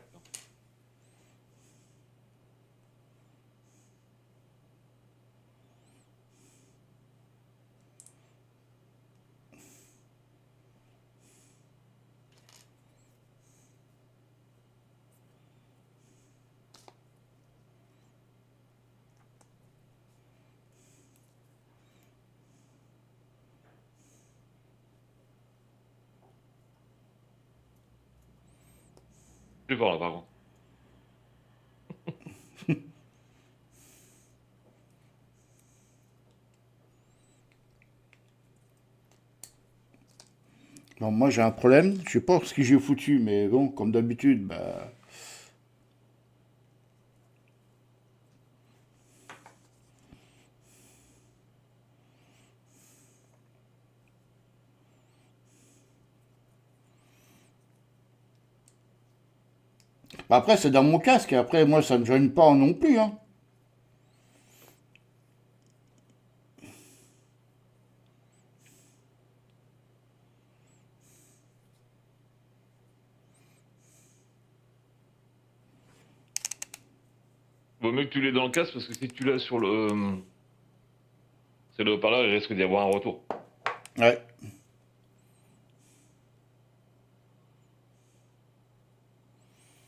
Plus fort là, par contre. Bon, moi, j'ai un problème. Je sais pas ce que j'ai foutu, mais bon, comme d'habitude, bah... bah, après, c'est dans mon casque. Après, moi, ça me gêne pas non plus, hein. Vaut mieux que tu l'aies dans le casque parce que si tu l'as sur le. C'est le haut-parleur, il risque d'y avoir un retour. Ouais.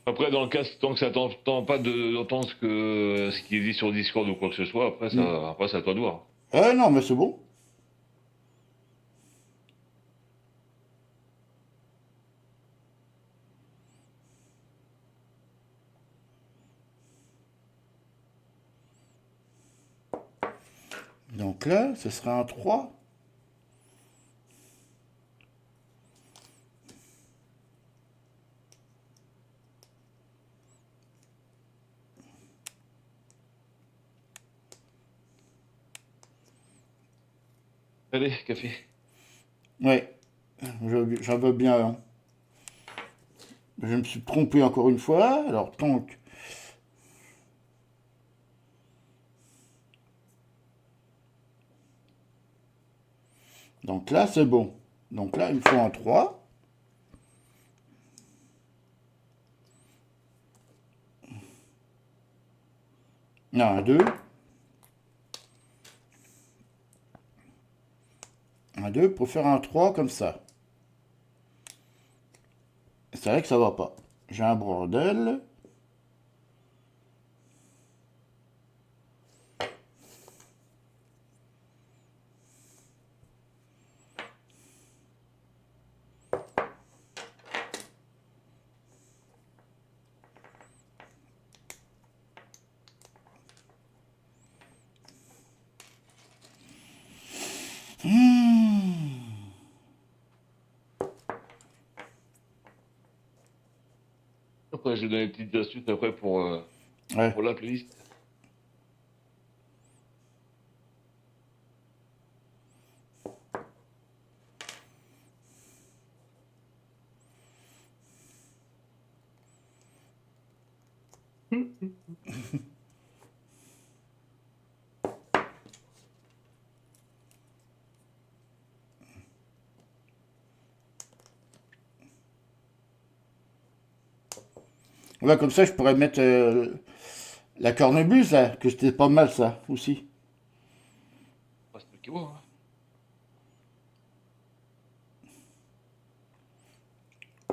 Après, dans le casque, tant que ça t'entend pas d'entendre ce qui est dit sur Discord ou quoi que ce soit, Mm. après c'est à toi de voir. Non, mais c'est bon. Donc là, ce sera un 3. Allez, café. Ouais. J'en veux bien, hein. Je me suis trompé encore une fois. Alors, donc... Donc là, c'est bon. Donc là, il me faut un 3. Non, un 2. Un 2 pour faire un 3 comme ça. C'est vrai que ça va pas. J'ai un bordel. Après, je vais donner des petites astuces après Ouais. pour la playlist. Ouais, comme ça, je pourrais mettre La cornemuse, là, que c'était pas mal, ça, aussi. Pas ce truc, hein.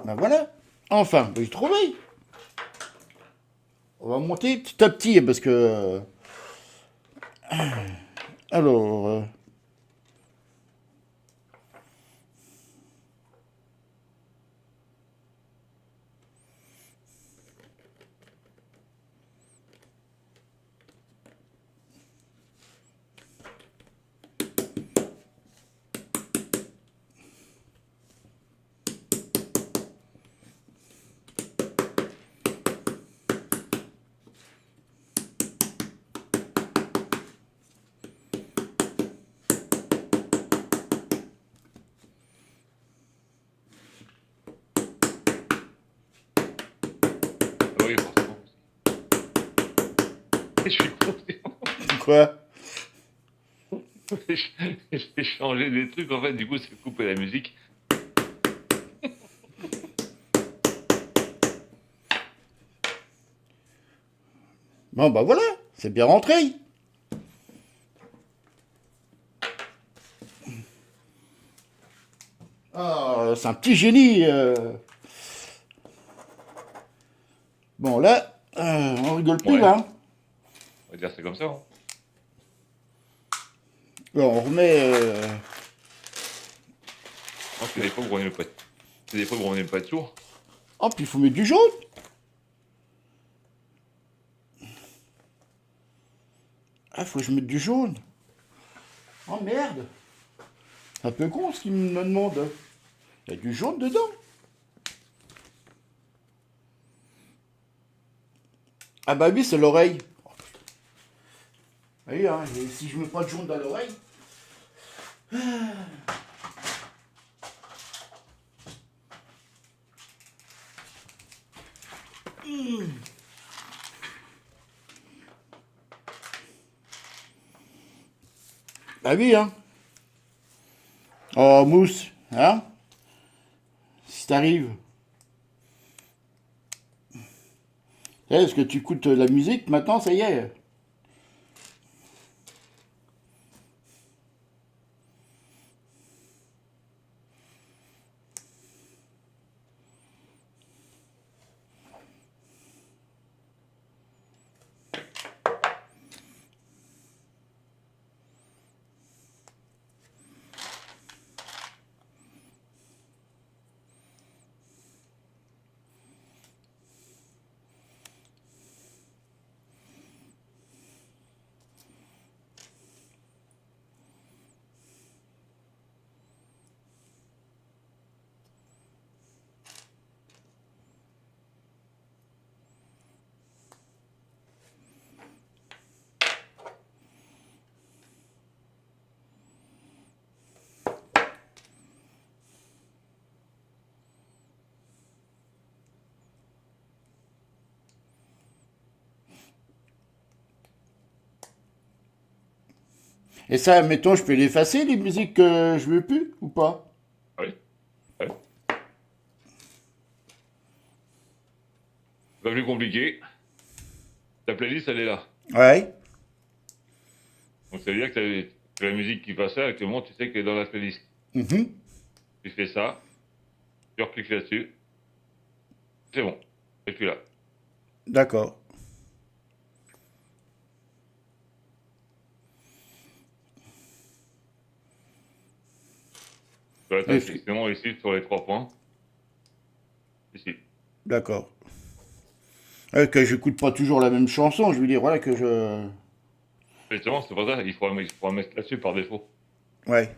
Ben voilà. Enfin, ben, j'ai trouvé. On va monter petit à petit, parce que... Alors... Ah oui, forcément. Je suis conscient. quoi? J'ai changé des trucs, en fait, du coup, c'est couper la musique. Bon, ben voilà. C'est bien rentré. Ah, c'est un petit génie. Bon, là, on rigole plus, Ouais, là. Hein. on va dire c'est comme ça. Hein. Bon, on remet... Non, c'est des fois où on n'est pas, c'est des fois où on n'est pas de tour. Oh, puis il faut mettre du jaune. Ah, faut que je mette du jaune. Oh, merde. C'est un peu con, ce qu'il me demande. Il y a du jaune dedans. Ah bah oui, c'est l'oreille. Ah oui, hein, et si je mets pas de jaune dans l'oreille... Bah oui, hein. Oh, mousse, hein. Si t'arrives. Est-ce que tu écoutes la musique maintenant, ça y est. Et ça, mettons, je peux l'effacer, les musiques que je veux plus, ou pas? Ah oui, ouais. C'est pas plus compliqué. Ta playlist, elle est là. Ouais. Donc ça veut dire que la musique qui passe là, actuellement, tu sais qu'elle est dans la playlist. Mhm. Tu fais ça, tu recliques là-dessus, c'est bon. Et puis là. D'accord. Tu as ta Et sélection ici sur les 3 points. Ici. D'accord. Que j'écoute pas toujours la même chanson, je veux dire, voilà, que je... Justement, c'est pour ça, il faudra mettre là-dessus par défaut. Ouais.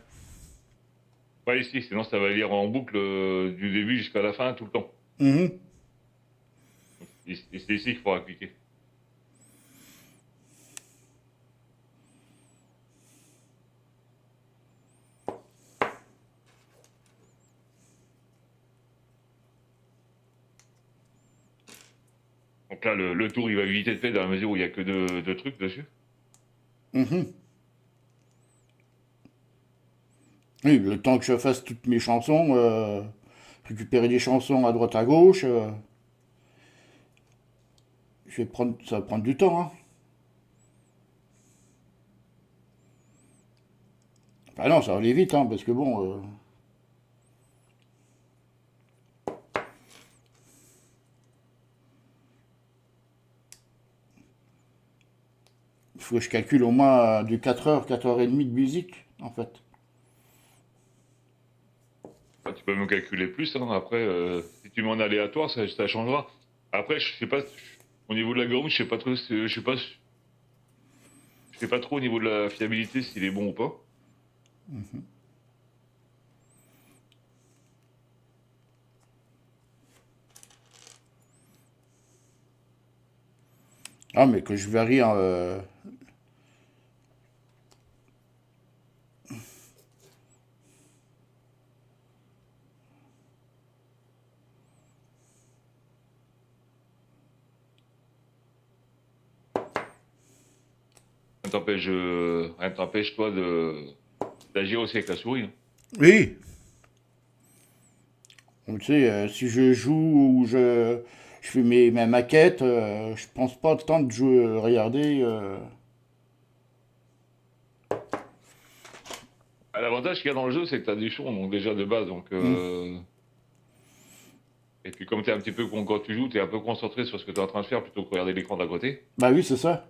Pas ici, sinon ça va lire en boucle du début jusqu'à la fin tout le temps. Mhm. Et c'est ici qu'il faudra cliquer. Donc là, le tour, il va vite être fait dans la mesure où il n'y a que deux trucs dessus. Mhm. Oui, le temps que je fasse toutes mes chansons, récupérer des chansons à droite à gauche, ça va prendre du temps, hein. Ah non, ça va aller vite, hein, parce que bon... il faut que je calcule au moins du 4 heures, 4 heures et demie de musique, en fait. Bah, tu peux me calculer plus, hein. Après, si tu mets en aléatoire, ça changera. Après, je sais pas, au niveau de l'algorithme, je sais pas trop au niveau de la fiabilité s'il est bon ou pas. Ah, mais que je varie... hein, Rien ne t'empêche, toi, d'agir aussi avec la souris, hein. Oui, tu sais, si je joue ou je fais ma maquette, je pense pas tant de jouer, regarder. Ah, l'avantage qu'il y a dans le jeu, c'est que tu as du son, donc déjà de base. Donc, Hmm. et puis comme t'es un petit peu, quand tu joues, tu es un peu concentré sur ce que tu es en train de faire plutôt que regarder l'écran d'à côté. Bah oui, c'est ça.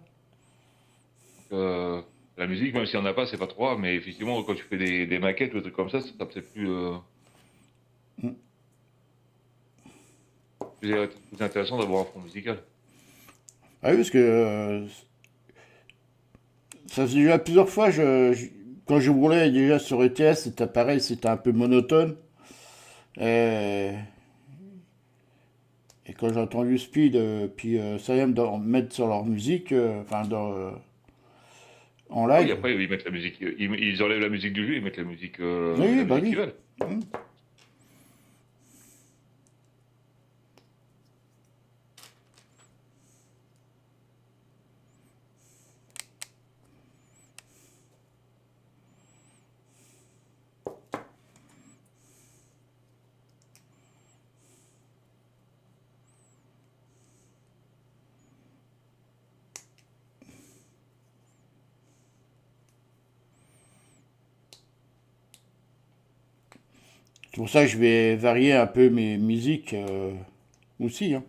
Euh, la musique, même s'il n'y en a pas, c'est pas trop grave, mais effectivement, quand tu fais des maquettes ou des trucs comme ça, ça peut-être plus intéressant d'avoir un fond musical. Ah oui, parce que ça faisait déjà plusieurs fois, quand je roulais déjà sur ETS, c'était pareil, c'était un peu monotone. Et, et quand j'ai entendu Speed, puis ça vient de mettre sur leur musique, enfin en Oui, live. après, ils mettent la musique, ils enlèvent la musique du jeu, ils mettent Oui, oui, la bah musique qu'ils oui. veulent. Hmm. C'est pour ça que je vais varier un peu mes musiques aussi, hein.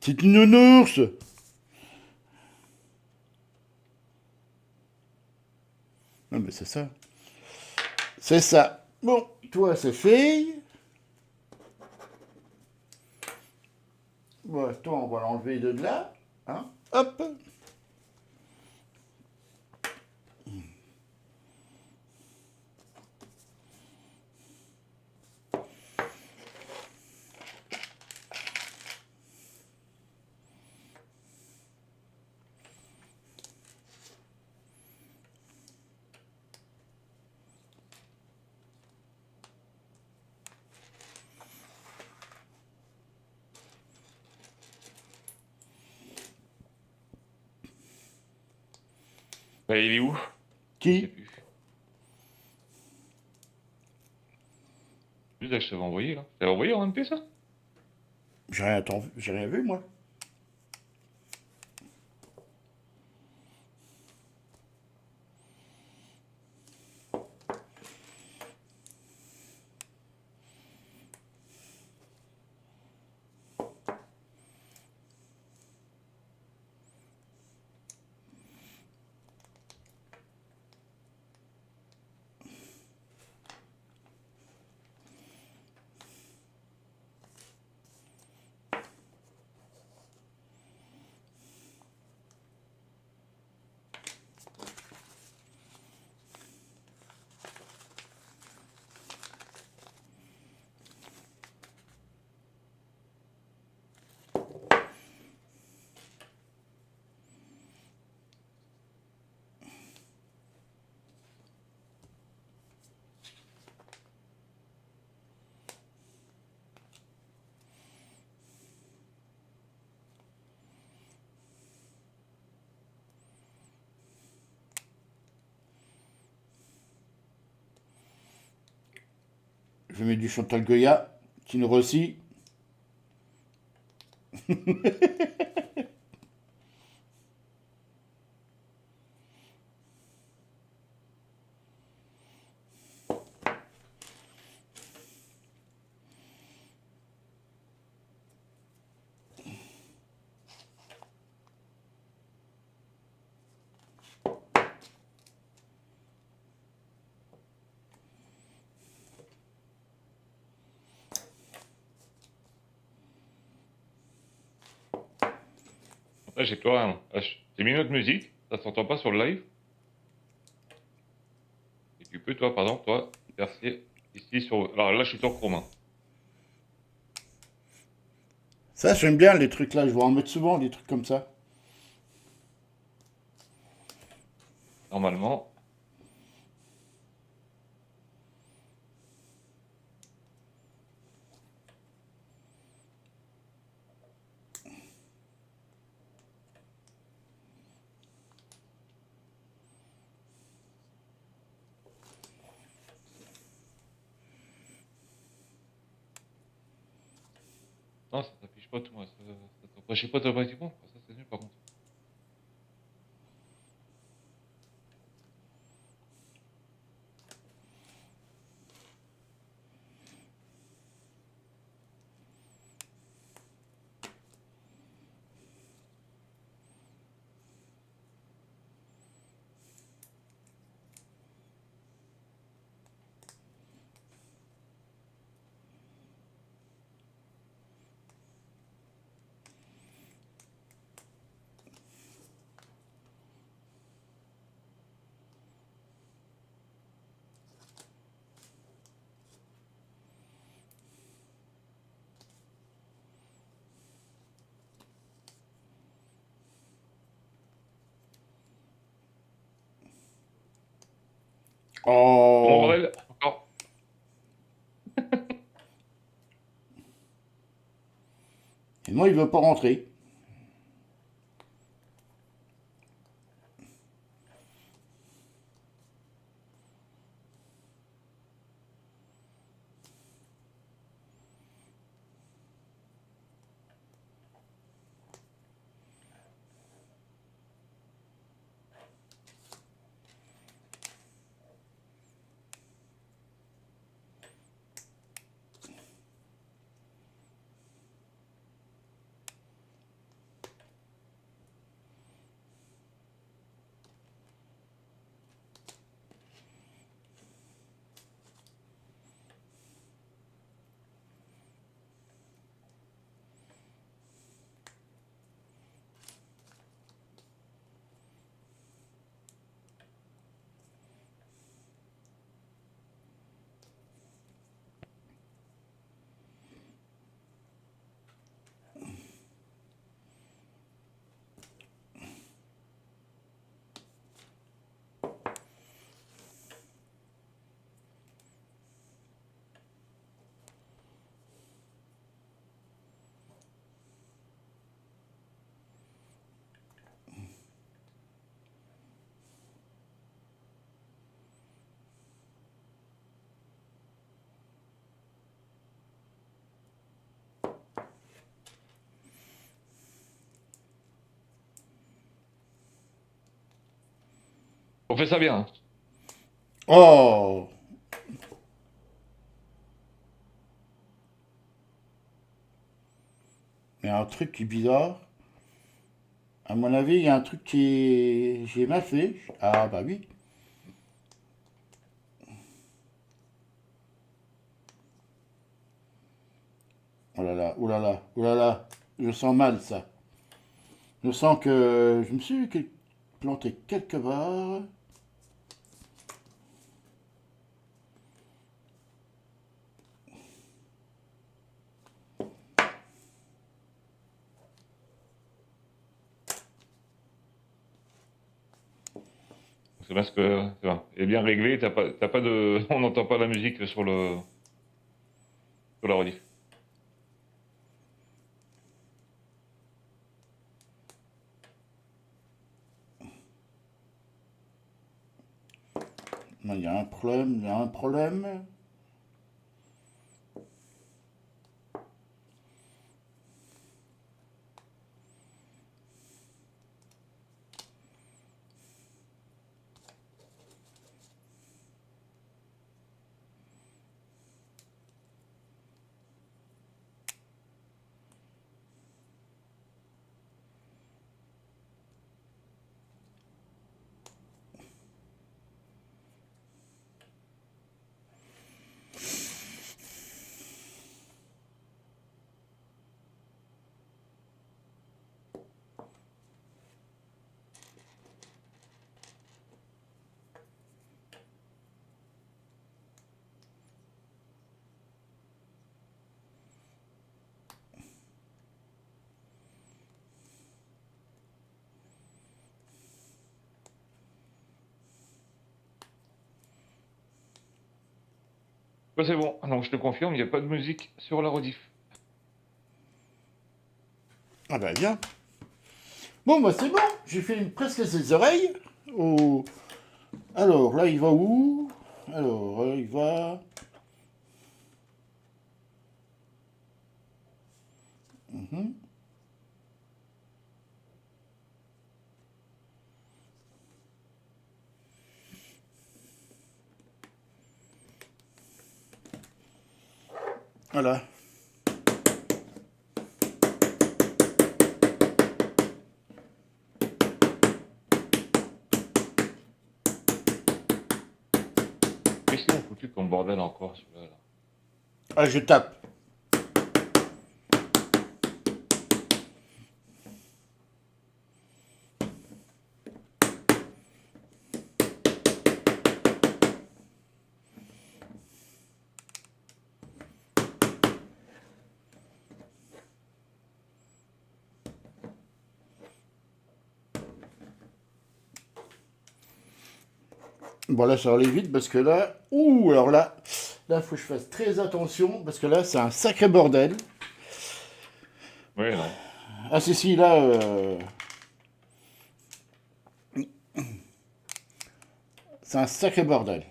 C'est une nounours. Non, mais c'est ça. C'est ça. Bon, toi, c'est fait. Bon, toi, on va l'enlever de là. Hein. Hop. Bah, il est où? Je sais Qui? plus. Juste là, je t'avais envoyé, là. T'avais envoyé en MP, ça? J'ai rien vu, moi. Je mets du Chantal Goya, Tino Rossi. Là, j'ai plus rien. Là, j'ai mis notre musique, ça s'entend pas sur le live. Et tu peux, toi, par exemple, toi, percer ici sur. Alors là, je suis sur Chrome, hein. Ça, j'aime bien les trucs là. Je vais en mettre souvent, des trucs comme ça. Normalement. Non, ça s'affiche pas tout, moi. Ça s'affiche pas automatiquement. Ça, c'est nul, par contre. Bon, Oh. bordel, encore. Et moi, il veut pas rentrer. On fait ça bien, hein. Oh. Il y a un truc qui est bizarre. À mon avis, il y a un truc qui est... J'ai mal fait. Ah bah oui. Oh là là, oh là là, oh là là. Je sens mal ça. Je sens que je me suis planté quelque part. C'est parce que c'est bien. Et bien réglé, t'as pas de. On n'entend pas la musique sur la rediff. Il y a un problème, il y a un problème. Bah, c'est bon, donc je te confirme, il n'y a pas de musique sur la rediff. Ah bah bien. Bon, bah c'est bon, j'ai fait presque ses oreilles. Oh. Alors, là, il va où? Alors, il va... Mhm. Voilà. Qu'est-ce qu'ils ont foutu comme bordel encore, celui-là, là? Ah, je tape. Bon, là, ça va aller vite parce que là... Ouh, alors là, il faut que je fasse très attention parce que là, c'est un sacré bordel. Oui, non. Ah, si, là... c'est un sacré bordel.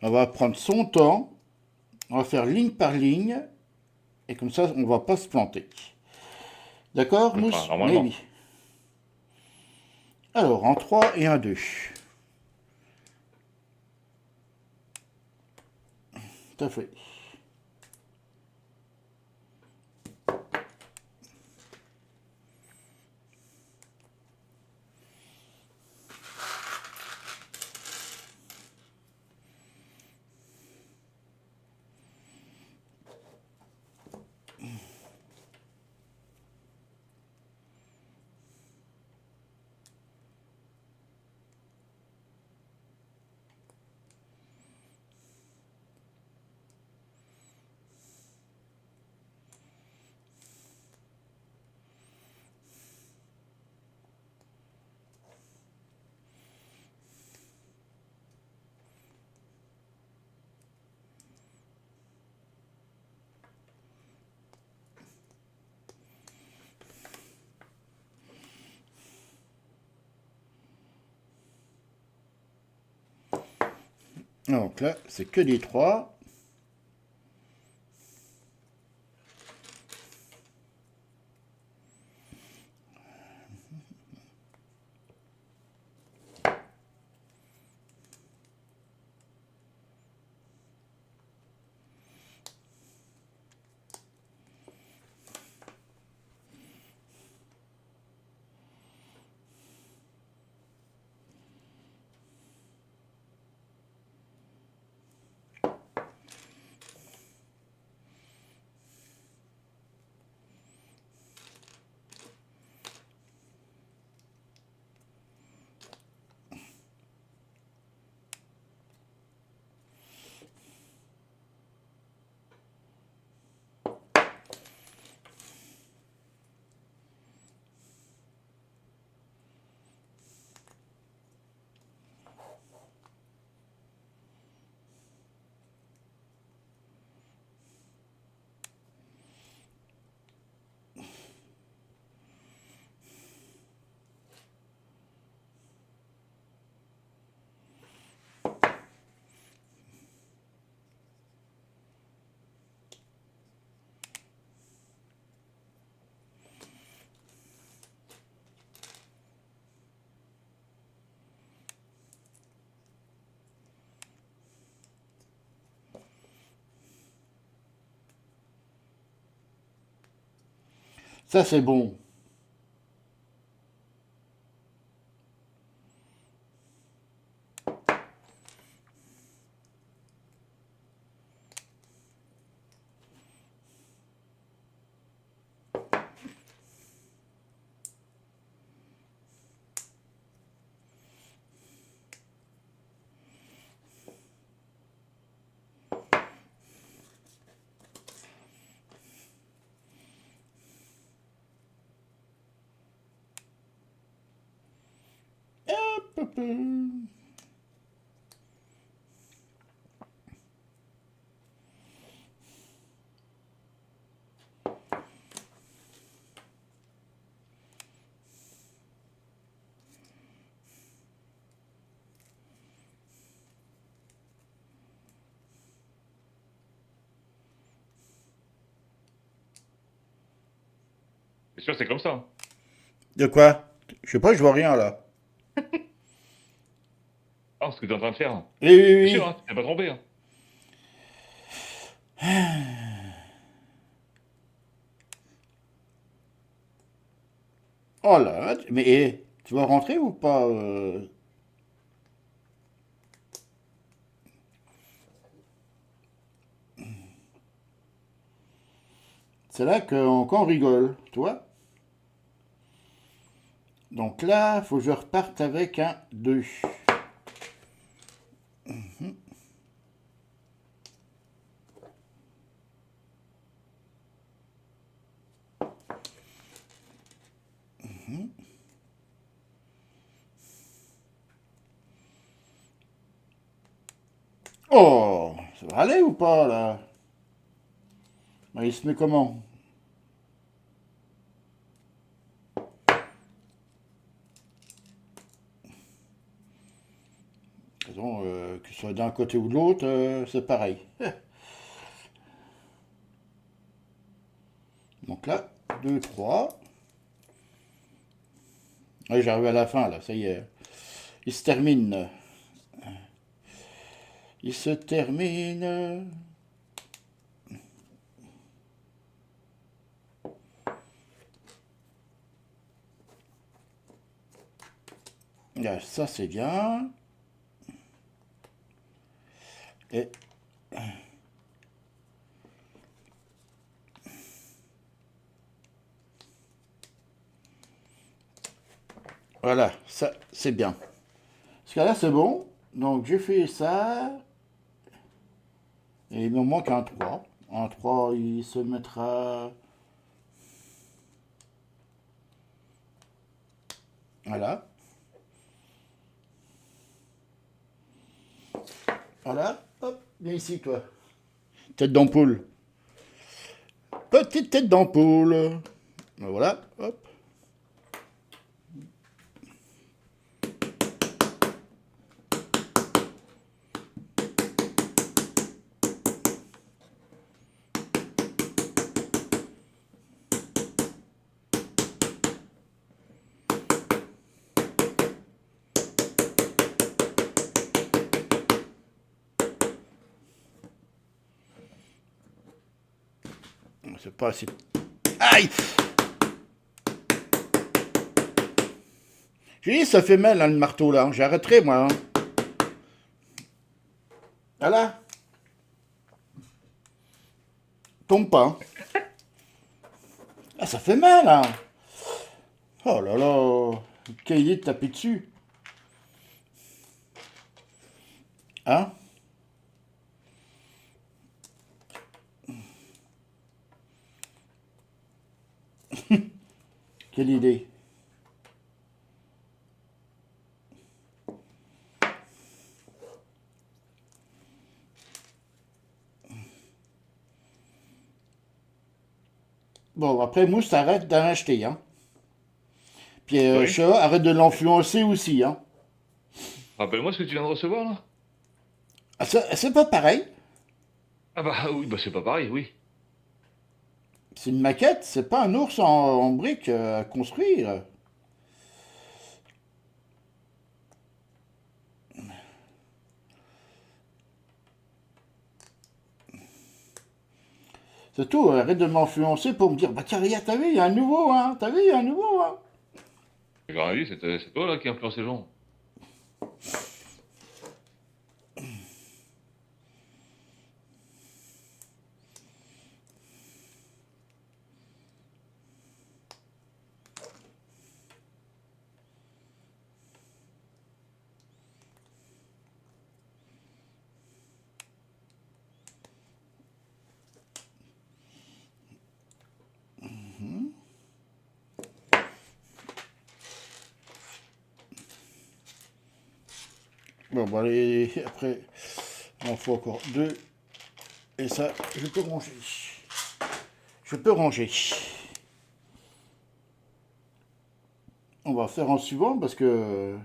On va prendre son temps. On va faire ligne par ligne. Et comme ça, on va pas se planter. D'accord, Enfin, Mousse? Mais normalement. oui. Alors, en 3 et en 2. Tout à fait. Donc là, c'est que des 3. Ça, c'est bon. Hop, hop, hop. C'est sûr, c'est comme ça. Hein. De quoi? Je sais pas, je vois rien là. Ah, ce que tu es en train de faire. Hein. Oui, oui, C'est sûr, oui. hein, tu t'es pas trompé. Hein. Oh là, mais tu vas rentrer ou pas C'est là qu'on rigole, tu vois? Donc là, faut que je reparte avec un 2. Oh, ça va aller ou pas là? Bah, il se met comment? Disons, que ce soit d'un côté ou de l'autre, c'est pareil. Donc là, 2, 3. Ouais, j'arrive à la fin là, ça y est. Il se termine. Il se termine. Là, ça c'est bien. Et voilà, ça c'est bien. Parce que là c'est bon. Donc j'ai fait ça. Et il me manque un 3. Un 3, il se mettra. Voilà. Voilà. Hop, viens ici toi. Tête d'ampoule. Petite tête d'ampoule. Voilà. Hop. C'est pas assez. Aïe! J'ai dit, ça fait mal, hein, le marteau là. J'arrêterai moi. Hein. Voilà. Tombe pas. Hein. Ah, ça fait mal, hein. Oh là là. Quelle idée de taper dessus. Hein? Quelle idée. Bon, après, Mousse, arrête d'en acheter, hein. Puis, Oui. Chat, arrête de l'influencer aussi, hein. Rappelle-moi ce que tu viens de recevoir, là. Ah, c'est pas pareil. Ah bah oui, bah c'est pas pareil, oui. C'est une maquette, c'est pas un ours en briques à construire. C'est tout, arrête de m'influencer pour me dire, bah tiens, regarde, t'as vu, il y a un nouveau, hein. T'as vu, il y a un nouveau, hein. C'est grave, oui, c'est toi, là, qui influence les gens. Bon, bah allez, après, il en faut encore deux. Et ça, je peux ranger. Je peux ranger. On va faire en suivant parce que...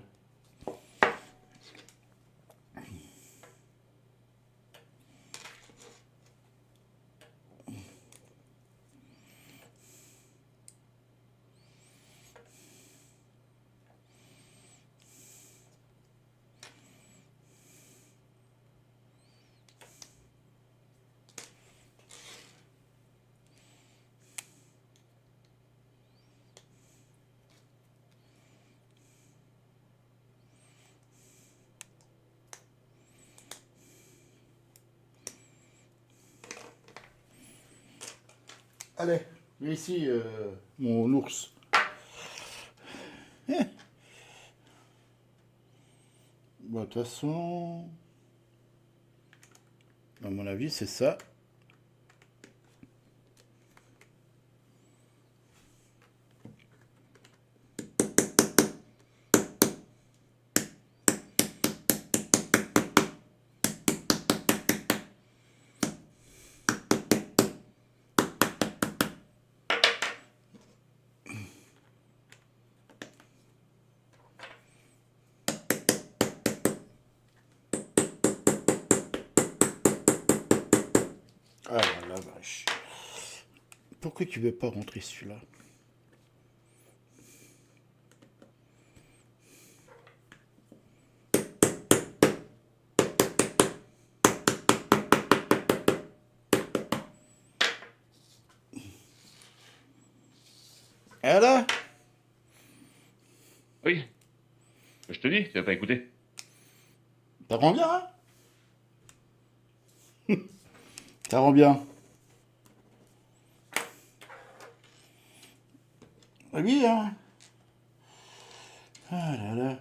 Allez, viens ici, mon ours. Eh. Bon, de toute façon, à mon avis, c'est ça. Ah la vache. Pourquoi tu veux pas rentrer celui-là? Ah là? Oui, je te dis, tu vas pas écouter. Ça rend bien, hein? Ça rend bien. Ah oui, hein? Ah là là.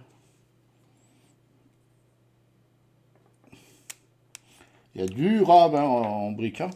Il y a du rab hein, en brique, hein?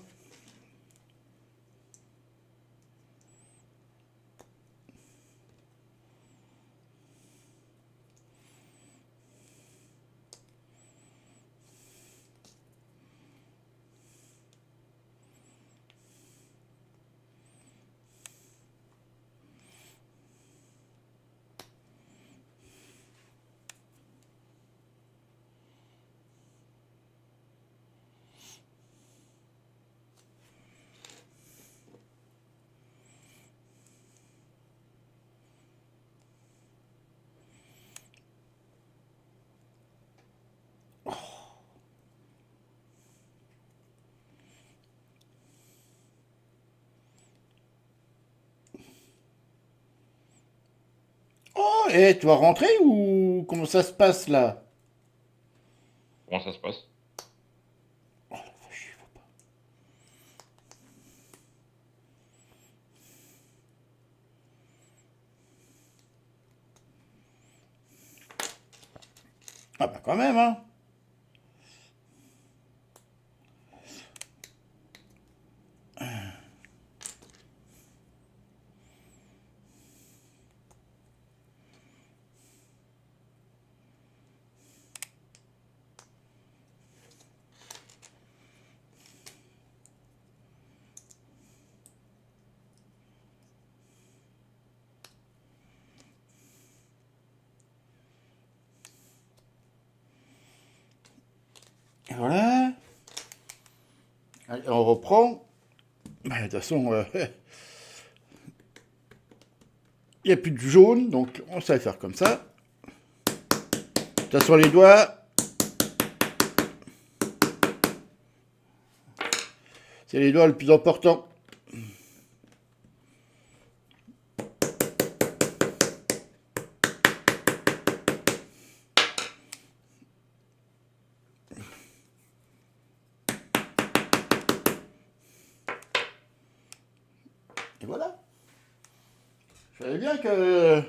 Oh, et tu vas rentrer ou comment ça se passe là? Comment ça se passe? Ah bah quand même, hein? Et voilà. Allez, on reprend. Bah, de toute façon, il n'y a plus de jaune, donc on sait faire comme ça. De toute façon, les doigts, c'est les doigts le plus important. Et voilà. Je savais bien que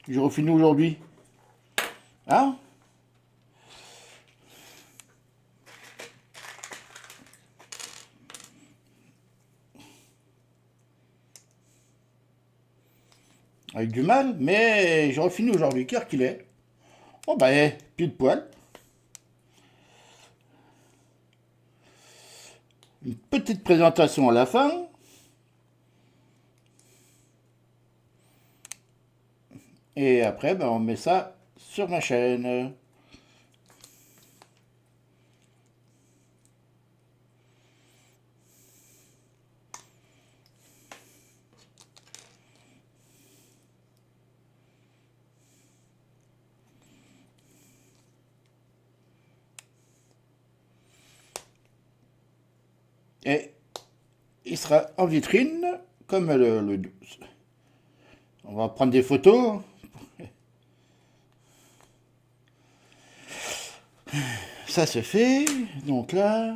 j'aurais fini aujourd'hui. Hein? Avec du mal, mais j'aurais fini aujourd'hui. Qu'heure qu'il est? Oh bah, pile poil. Une petite présentation à la fin. Et après, ben, on met ça sur ma chaîne. Et il sera en vitrine comme le 12. On va prendre des photos. Ça se fait. Donc là,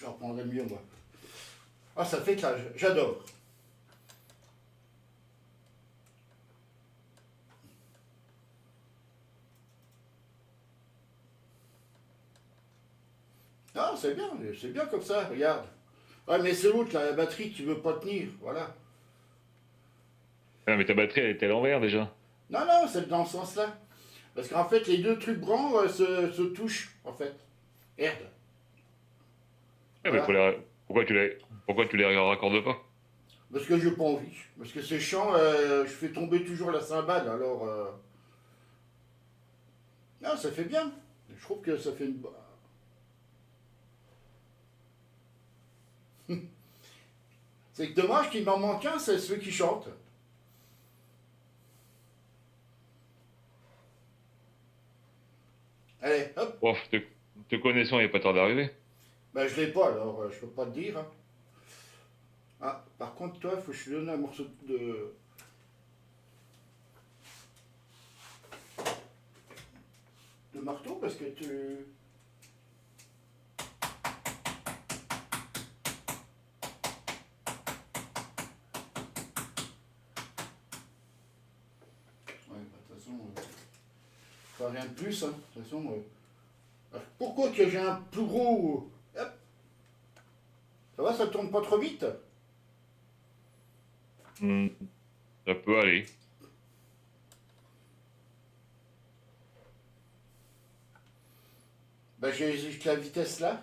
J'en prendrais mieux, moi. Ah, ça fait ça, j'adore. Ah, c'est bien comme ça, regarde. Ouais, mais c'est l'autre, là, la batterie qui veut pas tenir, voilà. Ah, mais ta batterie, elle était à l'envers déjà. Non, non, c'est dans ce sens-là. Parce qu'en fait, les deux trucs grands se touchent, en fait. Merde. Ah, mais Voilà. pourquoi tu les raccordes pas? Parce que j'ai pas envie. Parce que c'est chiant, je fais tomber toujours la cymbale, alors... Non, ça fait bien. Je trouve que ça fait une... C'est que dommage qu'il m'en manque un, c'est ceux qui chantent. Allez, hop. Bon, te connaissant, il n'y a pas tard d'arriver. Ben, je l'ai pas, alors je peux pas te dire. Hein. Ah, par contre, toi, il faut que je te donne un morceau de marteau, parce que tu... Ouais, bah, de toute façon, pas rien de plus, hein. De toute façon, pourquoi que j'ai un plus gros... Hop. Ça va, ça tourne pas trop vite? Hmm, ça peut aller. Ben, j'ai juste la vitesse là.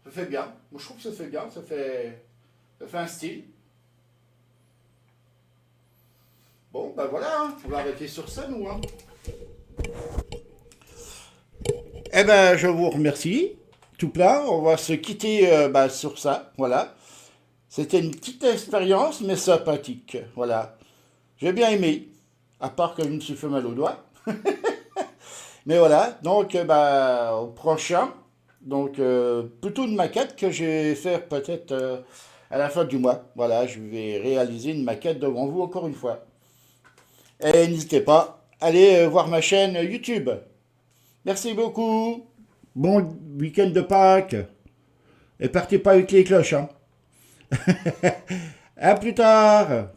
Ça fait bien. Moi, je trouve que ça fait bien. Ça fait un style. Bon, ben voilà, hein. On va arrêter sur ça, nous. Hein. Eh ben, je vous remercie. Tout plein. On va se quitter ben, sur ça. Voilà. C'était une petite expérience, mais sympathique. Voilà. J'ai bien aimé. À part que je me suis fait mal au doigt. Mais voilà. Donc, bah, au prochain. Donc, plutôt une maquette que je vais faire peut-être à la fin du mois. Voilà, je vais réaliser une maquette devant vous encore une fois. Et n'hésitez pas, allez voir ma chaîne YouTube. Merci beaucoup. Bon week-end de Pâques. Et partez pas avec les cloches. Hein. À plus tard.